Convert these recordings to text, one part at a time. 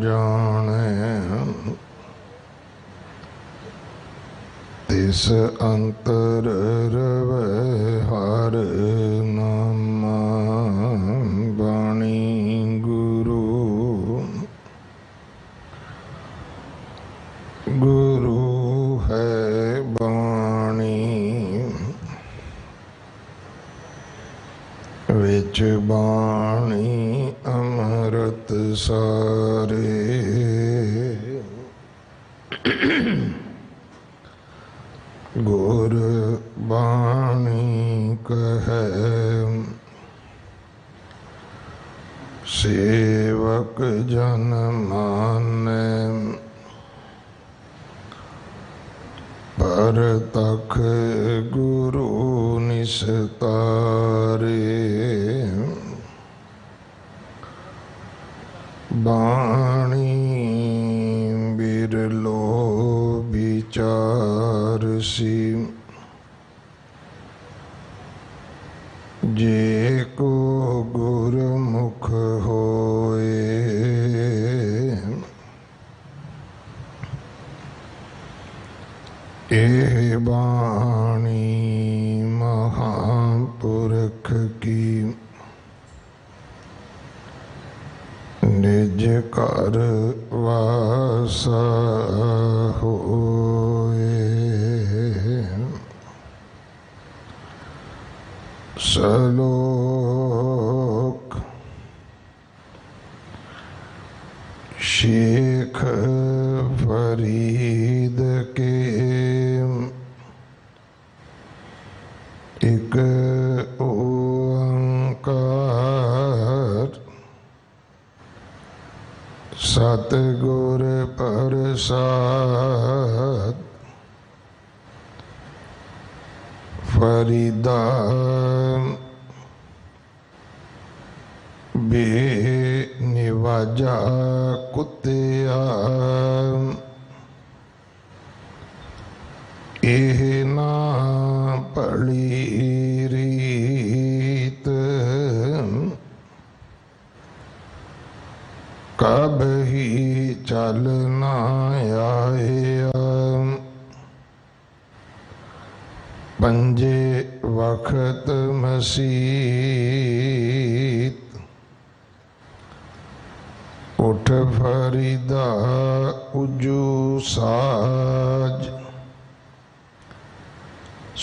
जाने तिस अंतर रवै हर नाम बाणी गुरु गुरु है बाणी विच बाणी अमृत सारे गुर बाणी कहे सेवक जन माने पर तख गुरु निस्तारे बाणी बिरलो विचार सी जे को गुरमुख होए ए बाणी महापुरख की निज कर वासा होए सलोक शेख फरीद के एक ओंकार सतगुर प्रसाद फरीदा बेनिवाजा कुत्तिया एह ना पड़ी रीत कब ही चलना आया पंजे वक्त मसीत उठ फरीदा उजू साज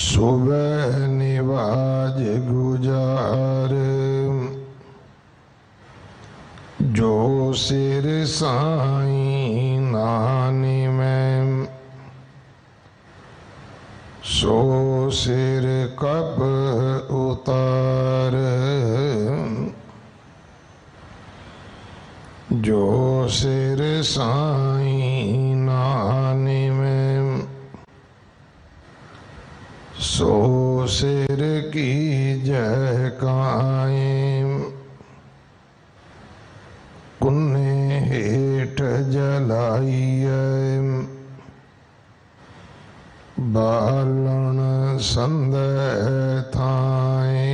सुबह निवाज गुजार जो सिर साईं नानी में सो सिर कब उतार जो सिर साईं नानी में सो सिर की जय कायम कुन्ने हेठ जलाइए बालन संदे थाए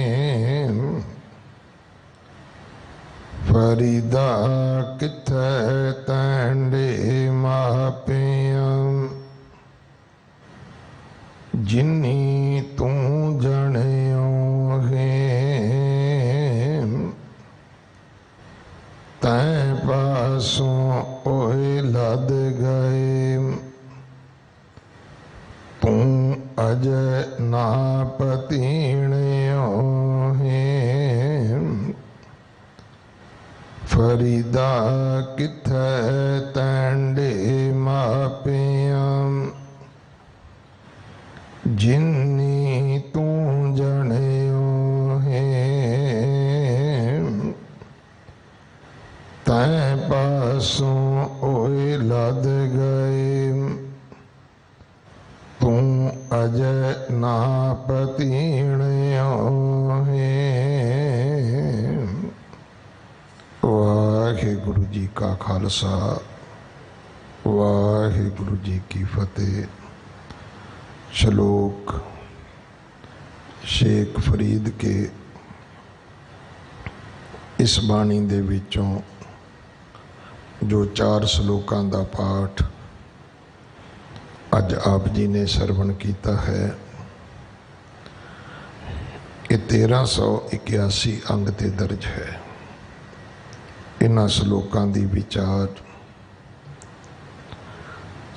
फरीदा किथे तैंडे मापियम जिन्नी तू जणियो है तैं पासों ओए लद गए तू अजय ना पतीणियो है फरीदा किथे तैंडे मापियम जिन्नी तू जणियो है तैं पासों ओए लद गए तू अजय ना पतीणियो है। वाहिगुरु जी का खालसा वाहिगुरु जी की फतेह। श्लोक शेख फरीद के इस बाणी दे विचों जो 4 श्लोकां दा पाठ अज आप जी ने सरवण किया है, ये 1381 अंग ते दर्ज है। इन्हां श्लोकां दी विचार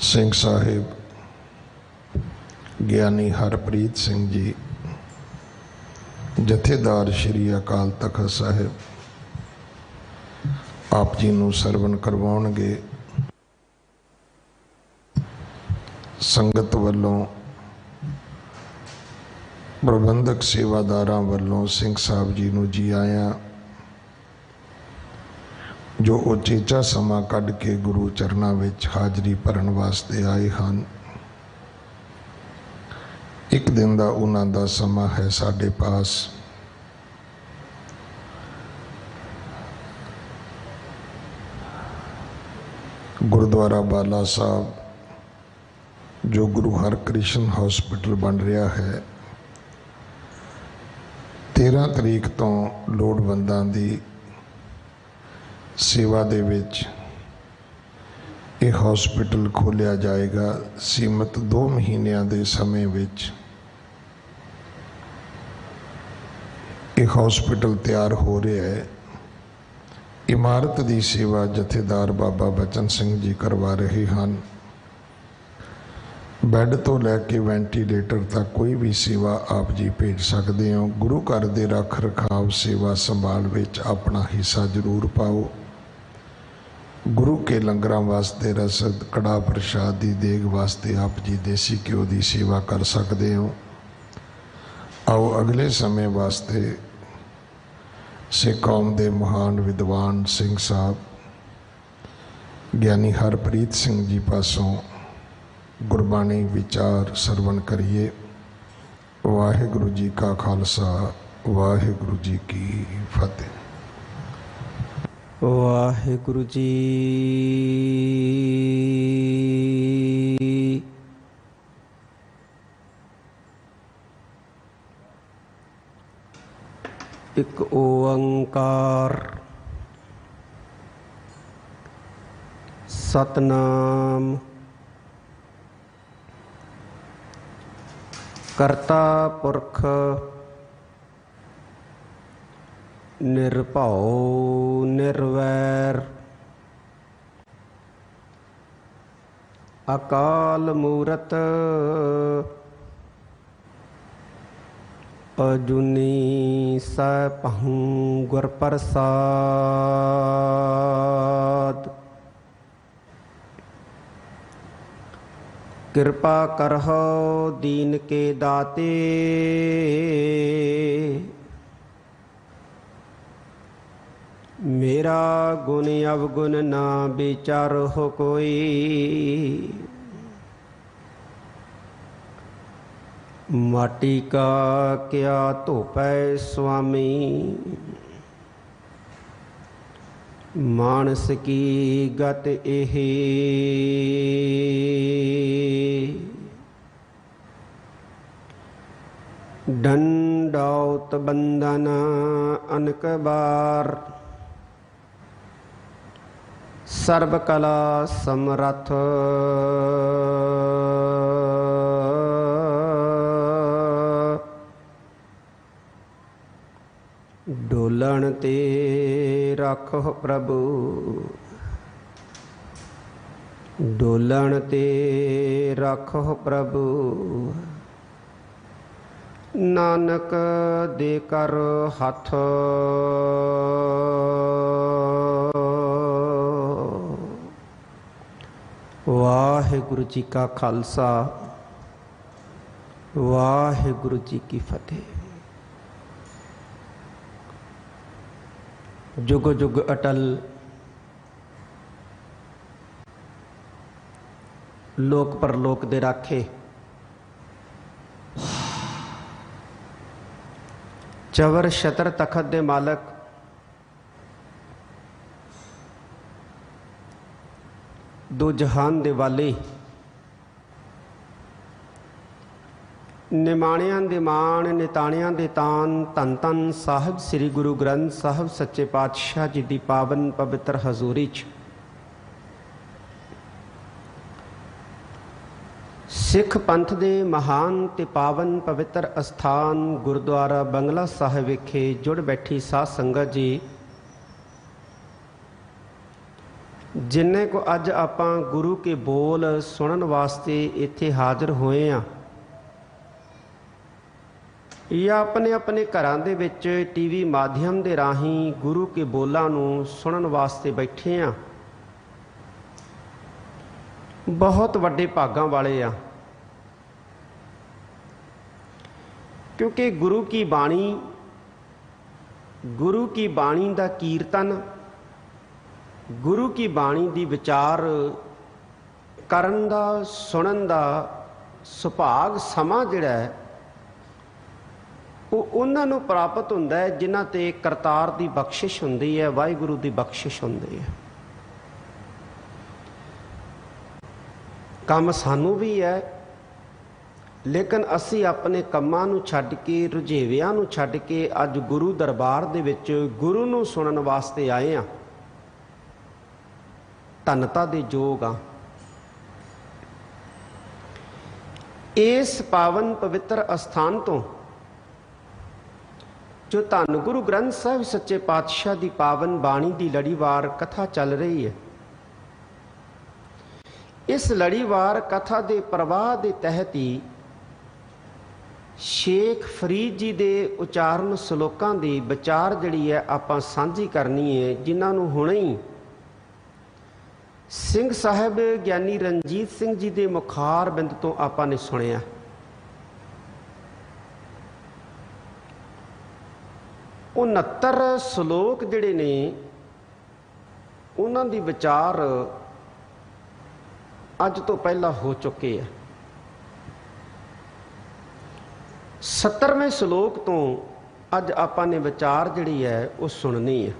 सिंह साहिब ज्ञानी हरप्रीत सिंह जी जथेदार श्री अकाल तखत साहिब आप जी नूं सरवण करवाउणगे। संगत वल्लों प्रबंधक सेवादारां वल्लों सिंह साहब जी नूं जी आया, जो उचेचा समा कढ़ के गुरु चरनां विच हाजरी भरन वास्ते आए हन। एक दिन का उन्हां दा समा है साडे पास। गुरुद्वारा बाला साहब जो गुरु हरकृष्ण हॉस्पिटल बन रहा है, 13 तरीक तो लोड़वंदां दी सेवा दे विच यह हॉस्पिटल खोलिया जाएगा। सीमित 2 महीनों के समय विच यह हॉस्पिटल तैयार हो रहा है। इमारत की सेवा जथेदार बाबा बचन सिंह जी करवा रहे हैं। बैड तो लैके वेंटीलेटर तक कोई भी सेवा आप जी भेज सकते हो। गुरु घर के रख रखाव सेवा संभाल विच अपना हिस्सा जरूर पाओ। गुरु के लंगर वास्ते रसद कड़ा प्रसाद की देग वास्ते आप जी देसी घ्यो की सेवा कर सकते हो। आओ अगले समय वास्ते सिख कौम के महान विद्वान सिंह साहब ज्ञानी हरप्रीत सिंह जी पासों गुरबाणी विचार सरवण करिए। वाहिगुरु जी का खालसा, वाहिगुरु जी की फतेह। वाहिगुरु जी। एक ओंकार सतनाम करता पुरख निर्भौ निर्वैर अकाल मूरत अजुनी सैपहु गुर प्रसाद। कृपा करहो दीन के दाते, मेरा गुण अवगुण ना विचार हो कोई। माटी का क्या धोपै स्वामी, मानस की गत एहे। दंडौत बंदन अनक बार, सर्व कला समरथ। डोलन ते रखो प्रभु, डोलन ते रखो प्रभु। नानक दे कर हथ, वाहिगुरु जी का खालसा, वाहिगुरु जी की फतेह। जुग जुग अटल लोक परलोक दे राखे, चवर छतर तखत दे मालक, दो जहान दे वाले, निमाणियां दे मान निताणियां दे तान, धन धन साहिब श्री गुरु ग्रंथ साहिब सच्चे पातशाह जी दी पावन पवित्र हजूरी च ਸਿੱਖ ਪੰਥ ਦੇ ਮਹਾਨ ਤੇ ਪਾਵਨ ਪਵਿੱਤਰ ਅਸਥਾਨ ਗੁਰਦੁਆਰਾ ਬੰਗਲਾ ਸਾਹਿਬ ਵਿਖੇ ਜੁੜ ਬੈਠੀ ਸਾਧ ਸੰਗਤ ਜੀ, ਜਿੰਨੇ ਕੋ ਅੱਜ ਆਪਾਂ ਗੁਰੂ ਕੇ ਬੋਲ ਸੁਣਨ ਵਾਸਤੇ ਇੱਥੇ ਹਾਜ਼ਰ ਹੋਏ ਆ ਜਾਂ ਆਪਣੇ ਆਪਣੇ ਘਰਾਂ ਦੇ ਵਿੱਚ ਟੀਵੀ ਮਾਧਿਅਮ ਦੇ ਰਾਹੀਂ ਗੁਰੂ ਕੇ ਬੋਲਾਂ ਨੂੰ ਸੁਣਨ ਵਾਸਤੇ ਬੈਠੇ ਆ, ਬਹੁਤ ਵੱਡੇ ਭਾਗਾਂ ਵਾਲੇ ਆ। ਕਿਉਂਕਿ ਗੁਰੂ ਕੀ ਬਾਣੀ ਦਾ ਕੀਰਤਨ, ਗੁਰੂ ਕੀ ਬਾਣੀ ਦੀ ਵਿਚਾਰ ਕਰਨ ਦਾ, ਸੁਣਨ ਦਾ ਸੁਭਾਗ ਸਮਾਂ ਜਿਹੜਾ ਹੈ ਉਹ ਉਹਨਾਂ ਨੂੰ ਪ੍ਰਾਪਤ ਹੁੰਦਾ ਹੈ ਜਿਨ੍ਹਾਂ ਤੇ ਕਰਤਾਰ ਦੀ ਬਖਸ਼ਿਸ਼ ਹੁੰਦੀ ਹੈ, ਵਾਹਿਗੁਰੂ ਦੀ ਬਖਸ਼ਿਸ਼ ਹੁੰਦੀ ਹੈ। ਕੰਮ ਸਾਨੂੰ ਵੀ ਹੈ, ਲੇਕਿਨ ਅਸੀਂ ਆਪਣੇ ਕੰਮਾਂ ਨੂੰ ਛੱਡ ਕੇ, ਰੁਝੇਵਿਆਂ ਨੂੰ ਛੱਡ ਕੇ ਅੱਜ ਗੁਰੂ ਦਰਬਾਰ ਦੇ ਵਿੱਚ ਗੁਰੂ ਨੂੰ ਸੁਣਨ ਵਾਸਤੇ ਆਏ ਹਾਂ। ਧੰਨਤਾ ਦੇ ਯੋਗ ਆ। ਇਸ ਪਾਵਨ ਪਵਿੱਤਰ ਅਸਥਾਨ ਤੋਂ ਜੋ ਧੰਨ ਗੁਰੂ ਗ੍ਰੰਥ ਸਾਹਿਬ ਸੱਚੇ ਪਾਤਸ਼ਾਹ ਦੀ ਪਾਵਨ ਬਾਣੀ ਦੀ ਲੜੀਵਾਰ ਕਥਾ ਚੱਲ ਰਹੀ ਹੈ, ਇਸ ਲੜੀਵਾਰ ਕਥਾ ਦੇ ਪ੍ਰਵਾਹ ਦੇ ਤਹਿਤ ਹੀ ਸ਼ੇਖ ਫਰੀਦ ਜੀ ਦੇ ਉਚਾਰਨ ਸ਼ਲੋਕਾਂ ਦੀ ਵਿਚਾਰ ਜਿਹੜੀ ਹੈ ਆਪਾਂ ਸਾਂਝੀ ਕਰਨੀ ਹੈ, ਜਿਨ੍ਹਾਂ ਨੂੰ ਹੁਣੇ ਹੀ ਸਿੰਘ ਸਾਹਿਬ ਗਿਆਨੀ ਰਣਜੀਤ ਸਿੰਘ ਜੀ ਦੇ ਮੁਖਾਰ ਬਿੰਦ ਤੋਂ ਆਪਾਂ ਨੇ ਸੁਣਿਆ। ਉਹ 69 ਸ਼ਲੋਕ ਜਿਹੜੇ ਨੇ ਉਹਨਾਂ ਦੀ ਵਿਚਾਰ ਅੱਜ ਤੋਂ ਪਹਿਲਾਂ ਹੋ ਚੁੱਕੇ ਆ। 70ਵੇਂ ਸ਼ਲੋਕ ਤੋਂ ਅੱਜ ਆਪਾਂ ਨੇ ਵਿਚਾਰ ਜਿਹੜੀ ਹੈ ਉਹ ਸੁਣਨੀ ਹੈ।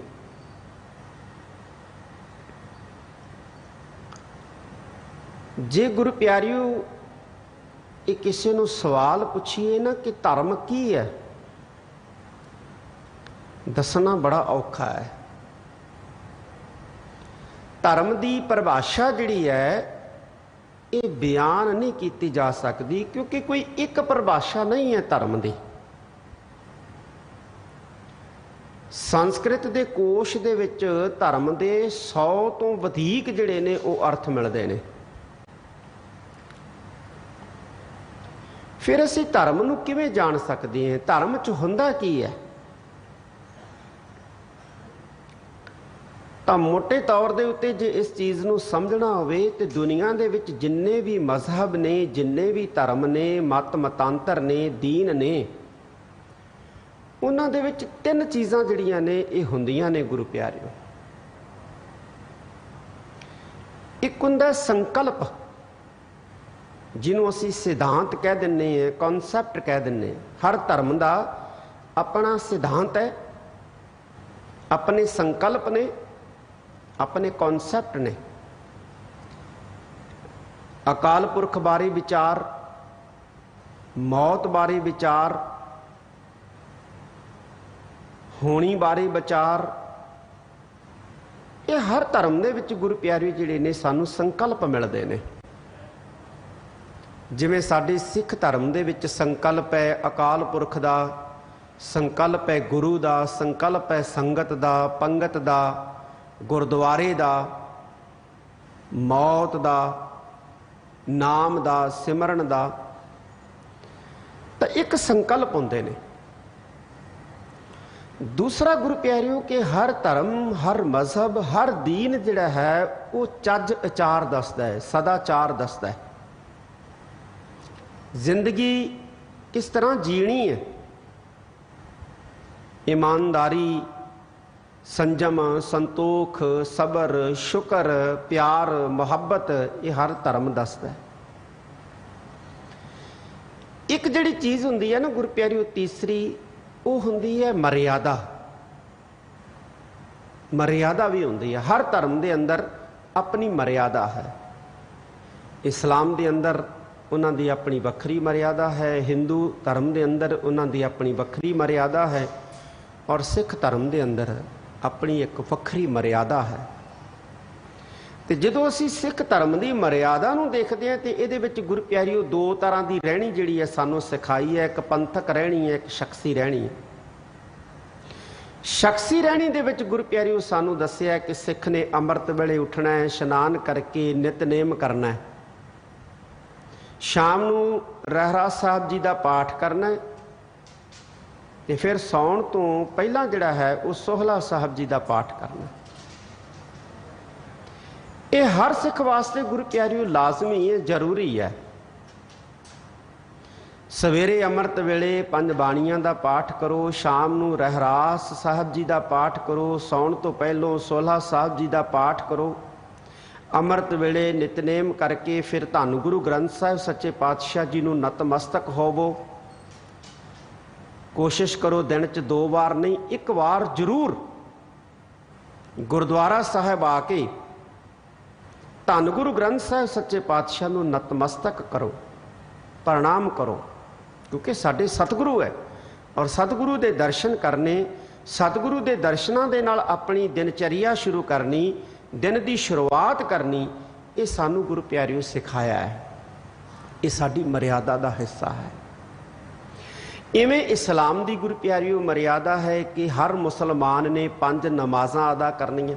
ਜੇ ਗੁਰੂ ਪਿਆਰਿਓ ਇਹ ਕਿਸੇ ਨੂੰ ਸਵਾਲ ਪੁੱਛੀਏ ਨਾ ਕਿ ਧਰਮ ਕੀ ਹੈ, ਦੱਸਣਾ ਬੜਾ ਔਖਾ ਹੈ। ਧਰਮ ਦੀ ਪਰਿਭਾਸ਼ਾ ਜਿਹੜੀ ਹੈ ਇਹ ਬਿਆਨ ਨਹੀਂ ਕੀਤੀ ਜਾ ਸਕਦੀ, ਕਿਉਂਕਿ ਕੋਈ ਇੱਕ ਪਰਿਭਾਸ਼ਾ ਨਹੀਂ ਹੈ ਧਰਮ ਦੀ। ਸੰਸਕ੍ਰਿਤ ਦੇ ਕੋਸ਼ ਦੇ ਵਿੱਚ ਧਰਮ ਦੇ 100 ਤੋਂ ਵਧੇਕ ਜਿਹੜੇ ਨੇ ਉਹ ਅਰਥ ਮਿਲਦੇ ਨੇ। ਫਿਰ ਅਸੀਂ ਧਰਮ ਨੂੰ ਕਿਵੇਂ ਜਾਣ ਸਕਦੇ ਹਾਂ? ਧਰਮ 'ਚ ਹੁੰਦਾ ਕੀ ਹੈ? ਤਾਂ ਮੋਟੇ ਤੌਰ ਦੇ ਉੱਤੇ ਜੇ ਇਸ ਚੀਜ਼ ਨੂੰ ਸਮਝਣਾ ਹੋਵੇ ਤੇ ਦੁਨੀਆ ਦੇ ਵਿੱਚ ਜਿੰਨੇ ਵੀ ਮਜ਼ਹਬ ਨੇ, ਜਿੰਨੇ ਵੀ ਧਰਮ ਨੇ, ਮਤ ਮਤਾਂਤਰ ਨੇ, ਦੀਨ ਨੇ, ਉਹਨਾਂ ਦੇ ਵਿੱਚ 3 ਚੀਜ਼ਾਂ ਜਿਹੜੀਆਂ ਨੇ ਇਹ ਹੁੰਦੀਆਂ ਨੇ ਗੁਰੂ ਪਿਆਰਿਓ। ਇੱਕ ਹੁੰਦਾ ਸੰਕਲਪ, ਜਿਹਨੂੰ ਅਸੀਂ ਸਿਧਾਂਤ ਕਹਿ ਦਿੰਦੇ ਹਾਂ, ਕਨਸੈਪਟ ਕਹਿ ਦਿੰਦੇ ਹਾਂ। ਹਰ ਧਰਮ ਦਾ ਆਪਣਾ ਸਿਧਾਂਤ ਹੈ, ਆਪਣੇ ਸੰਕਲਪ ਨੇ, ਆਪਣੇ ਕਨਸੈਪਟ ਨੇ। ਅਕਾਲ ਪੁਰਖ ਬਾਰੇ ਵਿਚਾਰ, ਮੌਤ ਬਾਰੇ ਵਿਚਾਰ, ਹੋਣੀ ਬਾਰੇ ਵਿਚਾਰ, ਇਹ ਹਰ ਧਰਮ ਦੇ ਵਿੱਚ ਗੁਰੂ ਪਿਆਰੇ ਜਿਹੜੇ ਨੇ ਸਾਨੂੰ ਸੰਕਲਪ ਮਿਲਦੇ ਨੇ। ਜਿਵੇਂ ਸਾਡੇ ਸਿੱਖ ਧਰਮ ਦੇ ਵਿੱਚ ਸੰਕਲਪ ਹੈ ਅਕਾਲ ਪੁਰਖ ਦਾ, ਸੰਕਲਪ ਹੈ ਗੁਰੂ ਦਾ, ਸੰਕਲਪ ਹੈ ਸੰਗਤ ਦਾ, ਪੰਗਤ ਦਾ, ਗੁਰਦੁਆਰੇ ਦਾ, ਮੌਤ ਦਾ, ਨਾਮ ਦਾ, ਸਿਮਰਨ ਦਾ। ਤਾਂ ਇੱਕ ਸੰਕਲਪ ਹੁੰਦੇ ਨੇ। ਦੂਸਰਾ ਗੁਰੂ ਪਿਆਰਿਓ ਕਿ ਹਰ ਧਰਮ, ਹਰ ਮਜ਼ਹਬ, ਹਰ ਦੀਨ ਜਿਹੜਾ ਹੈ ਉਹ ਚੱਜ ਆਚਾਰ ਦੱਸਦਾ ਹੈ, ਸਦਾਚਾਰ ਦੱਸਦਾ ਹੈ। ਜ਼ਿੰਦਗੀ ਕਿਸ ਤਰ੍ਹਾਂ ਜੀਣੀ ਹੈ, ਈਮਾਨਦਾਰੀ, ਸੰਜਮ, ਸੰਤੋਖ, ਸਬਰ, ਸ਼ੁਕਰ, ਪਿਆਰ, ਮੁਹੱਬਤ, ਇਹ ਹਰ ਧਰਮ ਦੱਸਦਾ ਹੈ। ਇੱਕ ਜਿਹੜੀ ਚੀਜ਼ ਹੁੰਦੀ ਹੈ ਨਾ ਗੁਰੂ ਪਿਆਰਿਓ ਤੀਸਰੀ, ਉਹ ਹੁੰਦੀ ਹੈ ਮਰਿਆਦਾ। ਮਰਿਆਦਾ ਵੀ ਹੁੰਦੀ ਹੈ। ਹਰ ਧਰਮ ਦੇ ਅੰਦਰ ਆਪਣੀ ਮਰਿਆਦਾ ਹੈ। ਇਸਲਾਮ ਦੇ ਅੰਦਰ ਉਹਨਾਂ ਦੀ ਆਪਣੀ ਵੱਖਰੀ ਮਰਿਆਦਾ ਹੈ, ਹਿੰਦੂ ਧਰਮ ਦੇ ਅੰਦਰ ਉਹਨਾਂ ਦੀ ਆਪਣੀ ਵੱਖਰੀ ਮਰਿਆਦਾ ਹੈ, ਔਰ ਸਿੱਖ ਧਰਮ ਦੇ ਅੰਦਰ ਆਪਣੀ ਇੱਕ ਵੱਖਰੀ ਮਰਿਆਦਾ ਹੈ। ਤੇ ਜਦੋਂ ਅਸੀਂ ਸਿੱਖ ਧਰਮ ਦੀ ਮਰਿਆਦਾ ਨੂੰ ਦੇਖਦੇ ਹਾਂ ਤੇ ਇਹਦੇ ਵਿੱਚ ਗੁਰੂ ਪਿਆਰਿਓ ਦੋ ਤਰ੍ਹਾਂ ਦੀ ਰਹਿਣੀ ਜਿਹੜੀ ਹੈ ਸਾਨੂੰ ਸਿਖਾਈ ਹੈ। ਇੱਕ ਪੰਥਕ ਰਹਿਣੀ ਹੈ, ਇੱਕ ਸ਼ਖਸੀ ਰਹਿਣੀ ਹੈ। ਸ਼ਖਸੀ ਰਹਿਣੀ ਦੇ ਵਿੱਚ ਗੁਰੂ ਪਿਆਰਿਓ ਸਾਨੂੰ ਦੱਸਿਆ ਕਿ ਸਿੱਖ ਨੇ ਅੰਮ੍ਰਿਤ ਵੇਲੇ ਉੱਠਣਾ ਹੈ, ਇਸ਼ਨਾਨ ਕਰਕੇ ਨਿਤਨੇਮ ਕਰਨਾ ਹੈ, ਸ਼ਾਮ ਨੂੰ ਰਹਿਰਾਸ ਸਾਹਿਬ ਜੀ ਦਾ ਪਾਠ ਕਰਨਾ ਹੈ ਤੇ ਫਿਰ ਸੌਣ ਤੋਂ ਪਹਿਲਾਂ ਜਿਹੜਾ ਹੈ ਉਹ ਸੋਹਲਾ ਸਾਹਿਬ ਜੀ ਦਾ ਪਾਠ ਕਰਨਾ। ਇਹ ਹਰ ਸਿੱਖ ਵਾਸਤੇ ਗੁਰੂ ਪਿਆਰਿਓ ਲਾਜ਼ਮੀ ਹੈ, ਜ਼ਰੂਰੀ ਹੈ। ਸਵੇਰੇ ਅੰਮ੍ਰਿਤ ਵੇਲੇ ਪੰਜ ਬਾਣੀਆਂ ਦਾ ਪਾਠ ਕਰੋ, ਸ਼ਾਮ ਨੂੰ ਰਹਿਰਾਸ ਸਾਹਿਬ ਜੀ ਦਾ ਪਾਠ ਕਰੋ, ਸੌਣ ਤੋਂ ਪਹਿਲੋਂ ਸੋਹਲਾ ਸਾਹਿਬ ਜੀ ਦਾ ਪਾਠ ਕਰੋ, ਅੰਮ੍ਰਿਤ ਵੇਲੇ ਨਿਤਨੇਮ ਕਰਕੇ ਫਿਰ ਧੰਨ ਗੁਰੂ ਗ੍ਰੰਥ ਸਾਹਿਬ ਸੱਚੇ ਪਾਤਸ਼ਾਹ ਜੀ ਨੂੰ ਨਤਮਸਤਕ ਹੋਵੋ। ਕੋਸ਼ਿਸ਼ ਕਰੋ ਦਿਨ 'ਚ 2 ਵਾਰ ਨਹੀਂ, 1 ਵਾਰ ਜ਼ਰੂਰ ਗੁਰਦੁਆਰਾ ਸਾਹਿਬ ਆ ਕੇ ਧੰਨ ਗੁਰੂ ਗ੍ਰੰਥ ਸਾਹਿਬ ਸੱਚੇ ਪਾਤਸ਼ਾਹ ਨੂੰ ਨਤਮਸਤਕ ਕਰੋ, ਪ੍ਰਣਾਮ ਕਰੋ, ਕਿਉਂਕਿ ਸਾਡੇ ਸਤਿਗੁਰੂ ਹੈ ਔਰ ਸਤਿਗੁਰੂ ਦੇ ਦਰਸ਼ਨ ਕਰਨੇ, ਸਤਿਗੁਰੂ ਦੇ ਦਰਸ਼ਨਾਂ ਦੇ ਨਾਲ ਆਪਣੀ ਦਿਨਚਰਿਆ ਸ਼ੁਰੂ ਕਰਨੀ, ਦਿਨ ਦੀ ਸ਼ੁਰੂਆਤ ਕਰਨੀ, ਇਹ ਸਾਨੂੰ ਗੁਰੂ ਪਿਆਰਿਓ ਸਿਖਾਇਆ ਹੈ। ਇਹ ਸਾਡੀ ਮਰਿਆਦਾ ਦਾ ਹਿੱਸਾ ਹੈ। ਇਵੇਂ ਇਸਲਾਮ ਦੀ ਗੁਰੂ ਪਿਆਰਿਓ ਮਰਿਆਦਾ ਹੈ ਕਿ ਹਰ ਮੁਸਲਮਾਨ ਨੇ 5 ਨਮਾਜ਼ਾਂ ਅਦਾ ਕਰਨੀਆਂ।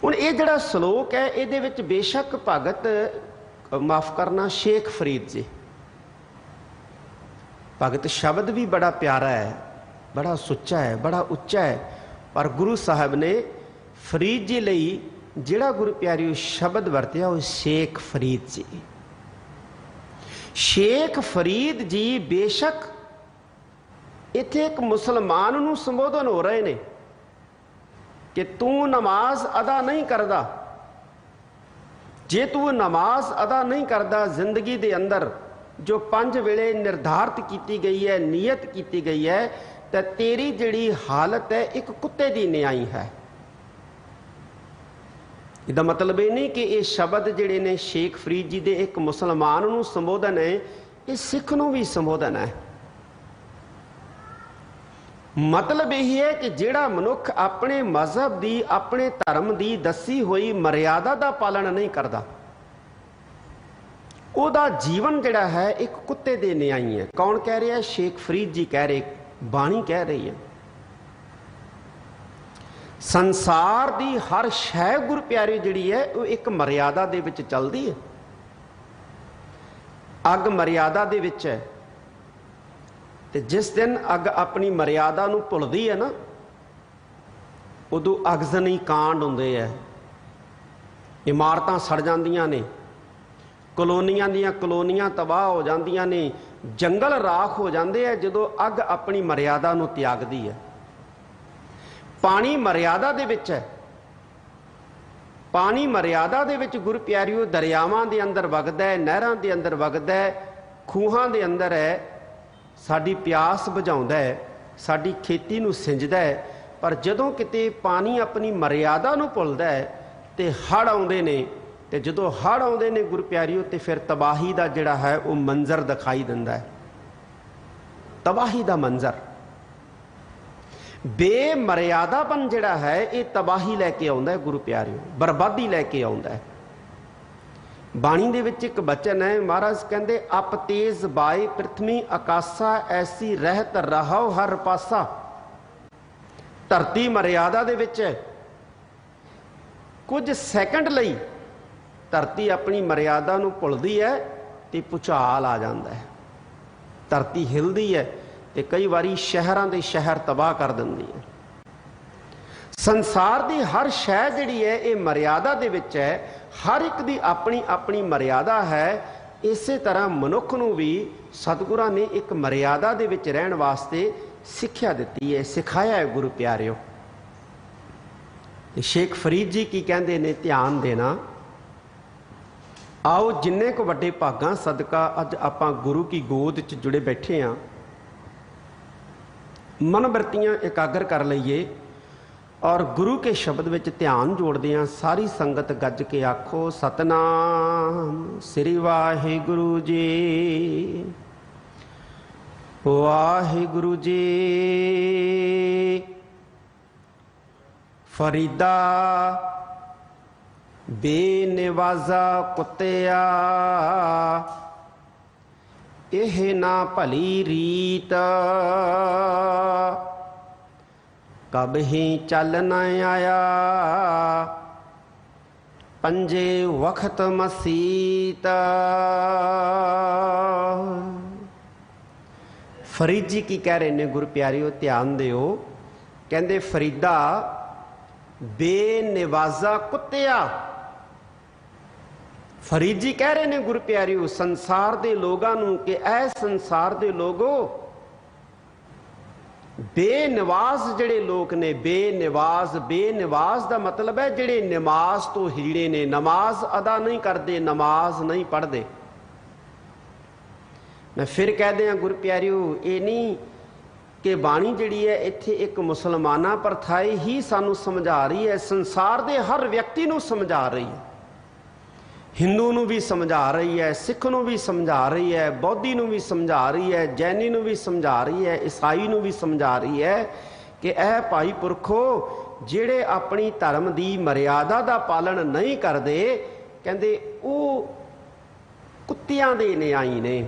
ਹੁਣ ਇਹ ਜਿਹੜਾ ਸ਼ਲੋਕ ਹੈ ਇਹਦੇ ਵਿੱਚ ਬੇਸ਼ੱਕ ਭਗਤ ਮਾਫ ਕਰਨਾ ਸ਼ੇਖ ਫਰੀਦ ਜੀ ਭਗਤ ਸ਼ਬਦ ਵੀ ਬੜਾ ਪਿਆਰਾ ਹੈ, ਬੜਾ ਸੁੱਚਾ ਹੈ, ਬੜਾ ਉੱਚਾ ਹੈ, ਪਰ ਗੁਰੂ ਸਾਹਿਬ ਨੇ ਫਰੀਦ ਜੀ ਲਈ ਜਿਹੜਾ ਗੁਰੂ ਪਿਆਰਿਓ ਸ਼ਬਦ ਵਰਤਿਆ ਉਹ ਸ਼ੇਖ ਫਰੀਦ ਜੀ। ਸ਼ੇਖ ਫਰੀਦ ਜੀ ਬੇਸ਼ੱਕ ਇੱਥੇ ਇੱਕ ਮੁਸਲਮਾਨ ਨੂੰ ਸੰਬੋਧਨ ਹੋ ਰਹੇ ਨੇ ਕਿ ਤੂੰ ਨਮਾਜ਼ ਅਦਾ ਨਹੀਂ ਕਰਦਾ, ਜੇ ਤੂੰ ਨਮਾਜ਼ ਅਦਾ ਨਹੀਂ ਕਰਦਾ ਜ਼ਿੰਦਗੀ ਦੇ ਅੰਦਰ ਜੋ 5 ਵੇਲੇ ਨਿਰਧਾਰਿਤ ਕੀਤੀ ਗਈ ਹੈ, ਨੀਅਤ ਕੀਤੀ ਗਈ ਹੈ, ਤਾਂ ਤੇਰੀ ਜਿਹੜੀ ਹਾਲਤ ਹੈ ਇੱਕ ਕੁੱਤੇ ਦੀ ਨਿਆਈ ਹੈ। ਇਹਦਾ ਮਤਲਬ ਇਹ ਨਹੀਂ ਕਿ ਇਹ ਸ਼ਬਦ ਜਿਹੜੇ ਨੇ ਸ਼ੇਖ ਫਰੀਦ ਜੀ ਦੇ ਇੱਕ ਮੁਸਲਮਾਨ ਨੂੰ ਸੰਬੋਧਨ ਹੈ, ਇਹ ਸਿੱਖ ਨੂੰ ਵੀ ਸੰਬੋਧਨ ਹੈ। ਮਤਲਬ ਇਹ ਹੈ ਕਿ ਜਿਹੜਾ ਮਨੁੱਖ ਆਪਣੇ ਮਜ਼ਹਬ ਦੀ, ਆਪਣੇ ਧਰਮ ਦੀ ਦੱਸੀ ਹੋਈ ਮਰਿਆਦਾ ਦਾ ਪਾਲਣ ਨਹੀਂ ਕਰਦਾ, ਉਹਦਾ ਜੀਵਨ ਜਿਹੜਾ ਹੈ ਇੱਕ ਕੁੱਤੇ ਦੇ ਨਿਆਈ ਹੈ। ਕੌਣ ਕਹਿ ਰਿਹਾ? ਸ਼ੇਖ ਫਰੀਦ ਜੀ ਕਹਿ ਰਹੇ, ਬਾਣੀ ਕਹਿ ਰਹੀ ਹੈ। ਸੰਸਾਰ ਦੀ ਹਰ ਸ਼ੈ ਗੁਰੂ ਪਿਆਰੀ ਜਿਹੜੀ ਹੈ ਉਹ ਇੱਕ ਮਰਿਆਦਾ ਦੇ ਵਿੱਚ ਚੱਲਦੀ ਹੈ। ਅੱਗ ਮਰਿਆਦਾ ਦੇ ਵਿੱਚ ਹੈ ਤੇ ਜਿਸ ਦਿਨ ਅੱਗ ਆਪਣੀ ਮਰਿਆਦਾ ਨੂੰ ਭੁੱਲਦੀ ਹੈ ਨਾ, ਉਦੋਂ ਅਗਜ਼ਨੀ ਕਾਂਡ ਹੁੰਦੇ ਹੈ, ਇਮਾਰਤਾਂ ਸੜ ਜਾਂਦੀਆਂ ਨੇ, ਕਲੋਨੀਆਂ ਦੀਆਂ ਕਲੋਨੀਆਂ ਤਬਾਹ ਹੋ ਜਾਂਦੀਆਂ ਨੇ, ਜੰਗਲ ਰਾਖ ਹੋ ਜਾਂਦੇ ਹੈ ਜਦੋਂ ਅੱਗ ਆਪਣੀ ਮਰਿਆਦਾ ਨੂੰ ਤਿਆਗਦੀ ਹੈ। ਪਾਣੀ ਮਰਿਆਦਾ ਦੇ ਵਿੱਚ ਹੈ, ਪਾਣੀ ਮਰਿਆਦਾ ਦੇ ਵਿੱਚ ਗੁਰੂ ਪਿਆਰਿਓ ਦਰਿਆਵਾਂ ਦੇ ਅੰਦਰ ਵਗਦਾ ਹੈ, ਨਹਿਰਾਂ ਦੇ ਅੰਦਰ ਵਗਦਾ ਹੈ, ਖੂਹਾਂ ਦੇ ਅੰਦਰ ਹੈ, ਸਾਡੀ ਪਿਆਸ ਬੁਝਾਉਂਦਾ ਹੈ, ਸਾਡੀ ਖੇਤੀ ਨੂੰ ਸਿੰਜਦਾ ਹੈ। ਪਰ ਜਦੋਂ ਕਿਤੇ ਪਾਣੀ ਆਪਣੀ ਮਰਿਆਦਾ ਨੂੰ ਭੁੱਲਦਾ ਹੈ ਤੇ ਹੜ੍ਹ ਆਉਂਦੇ ਨੇ, ਤੇ ਜਦੋਂ ਹੜ੍ਹ ਆਉਂਦੇ ਨੇ ਗੁਰੂ ਪਿਆਰਿਓ ਤੇ ਫਿਰ ਤਬਾਹੀ ਦਾ ਜਿਹੜਾ ਹੈ ਉਹ ਮੰਜ਼ਰ ਦਿਖਾਈ ਦਿੰਦਾ ਹੈ। ਤਬਾਹੀ ਦਾ ਮੰਜ਼ਰ, ਬੇਮਰਿਆਦਾਪਨ ਜਿਹੜਾ ਹੈ ਇਹ ਤਬਾਹੀ ਲੈ ਕੇ ਆਉਂਦਾ ਹੈ ਗੁਰੂ ਪਿਆਰਿਓ, ਬਰਬਾਦੀ ਲੈ ਕੇ ਆਉਂਦਾ ਹੈ। ਬਾਣੀ ਦੇ ਵਿੱਚ ਇੱਕ ਬਚਨ ਹੈ, ਮਹਾਰਾਜ ਕਹਿੰਦੇ ਅਪ ਤੇਜ਼ ਬਾਏ ਪ੍ਰਿਥਵੀ ਆਕਾਸ਼ਾ ਐਸੀ ਰਹਿਤ ਰਹਾਓ ਹਰ ਪਾਸਾ। ਧਰਤੀ ਮਰਿਆਦਾ ਦੇ ਵਿੱਚ ਹੈ, ਕੁਝ ਸੈਕਿੰਡ ਲਈ ਧਰਤੀ ਆਪਣੀ ਮਰਿਆਦਾ ਨੂੰ ਭੁੱਲਦੀ ਹੈ ਤੇ ਭੁਚਾਲ ਆ ਜਾਂਦਾ ਹੈ, ਧਰਤੀ ਹਿਲਦੀ ਹੈ ਤੇ ਕਈ ਵਾਰੀ ਸ਼ਹਿਰਾਂ ਦੇ ਸ਼ਹਿਰ ਤਬਾਹ ਕਰ ਦਿੰਦੀ ਹੈ। ਸੰਸਾਰ ਦੀ ਹਰ ਸ਼ੈ ਜਿਹੜੀ ਹੈ ਇਹ ਮਰਿਆਦਾ ਦੇ ਵਿੱਚ ਹੈ, ਹਰ ਇੱਕ ਦੀ ਆਪਣੀ ਆਪਣੀ ਮਰਿਆਦਾ ਹੈ। ਇਸੇ ਤਰ੍ਹਾਂ ਮਨੁੱਖ ਨੂੰ ਵੀ ਸਤਿਗੁਰਾਂ ਨੇ ਇੱਕ ਮਰਿਆਦਾ ਦੇ ਵਿੱਚ ਰਹਿਣ ਵਾਸਤੇ ਸਿੱਖਿਆ ਦਿੱਤੀ ਹੈ, ਸਿਖਾਇਆ ਹੈ ਗੁਰੂ ਪਿਆਰਿਓ। ਸ਼ੇਖ ਫਰੀਦ ਜੀ ਕੀ ਕਹਿੰਦੇ ਨੇ, ਧਿਆਨ ਦੇਣਾ। ਆਓ ਜਿੰਨੇ ਕੁ ਵੱਡੇ ਭਾਗਾਂ ਸਦਕਾ ਅੱਜ ਆਪਾਂ ਗੁਰੂ ਕੀ ਗੋਦ 'ਚ ਜੁੜੇ ਬੈਠੇ ਹਾਂ, ਮਨ ਬਿਰਤੀਆਂ ਇਕਾਗਰ ਕਰ ਲਈਏ ਔਰ ਗੁਰੂ ਕੇ ਸ਼ਬਦ ਵਿੱਚ ਧਿਆਨ ਜੋੜਦੇ ਹਾਂ। ਸਾਰੀ ਸੰਗਤ ਗੱਜ ਕੇ ਆਖੋ ਸਤਨਾਮ ਸ੍ਰੀ ਵਾਹਿਗੁਰੂ ਜੀ, ਵਾਹਿਗੁਰੂ ਜੀ। ਫਰੀਦਾ बेनिवाजा कुत्तिया एह ना भली रीत, कब ही चल न आया पंजे वक्त मसीत। फरीद जी की कह रहे ने गुरु प्यारिओ, ध्यान दिओ। कहते फरीदा बेनिवाजा कुत्तिया। फरीद जी कह रहे ने गुरु प्यारिओ संसार दे लोगां नूं कि ऐ संसार दे लोगो, बेनिवाज जिहड़े लोग ने, बेनिवाज, बेनिवाज दा मतलब है जिहड़े नमाज तो हीड़े ने, नमाज अदा नहीं करते, नमाज नहीं पढ़ते। मैं फिर कह दिया गुरु प्यारिओ, ये नहीं कि बाणी जिहड़ी है इत्थे एक मुसलमाना परथाई ही सानू समझा रही है, संसार दे हर व्यक्ति नू समझा रही है। हिंदू नू भी समझा रही है, सिख नू भी समझा रही है, बौद्धी नू भी समझा रही है, जैनी नू भी समझा रही है, ईसाई नू भी समझा रही है कि ऐ भाई पुरखो जिहड़े अपनी धर्म की मर्यादा का पालन नहीं करते, कहते वो कुत्तियां दे न्याई ने।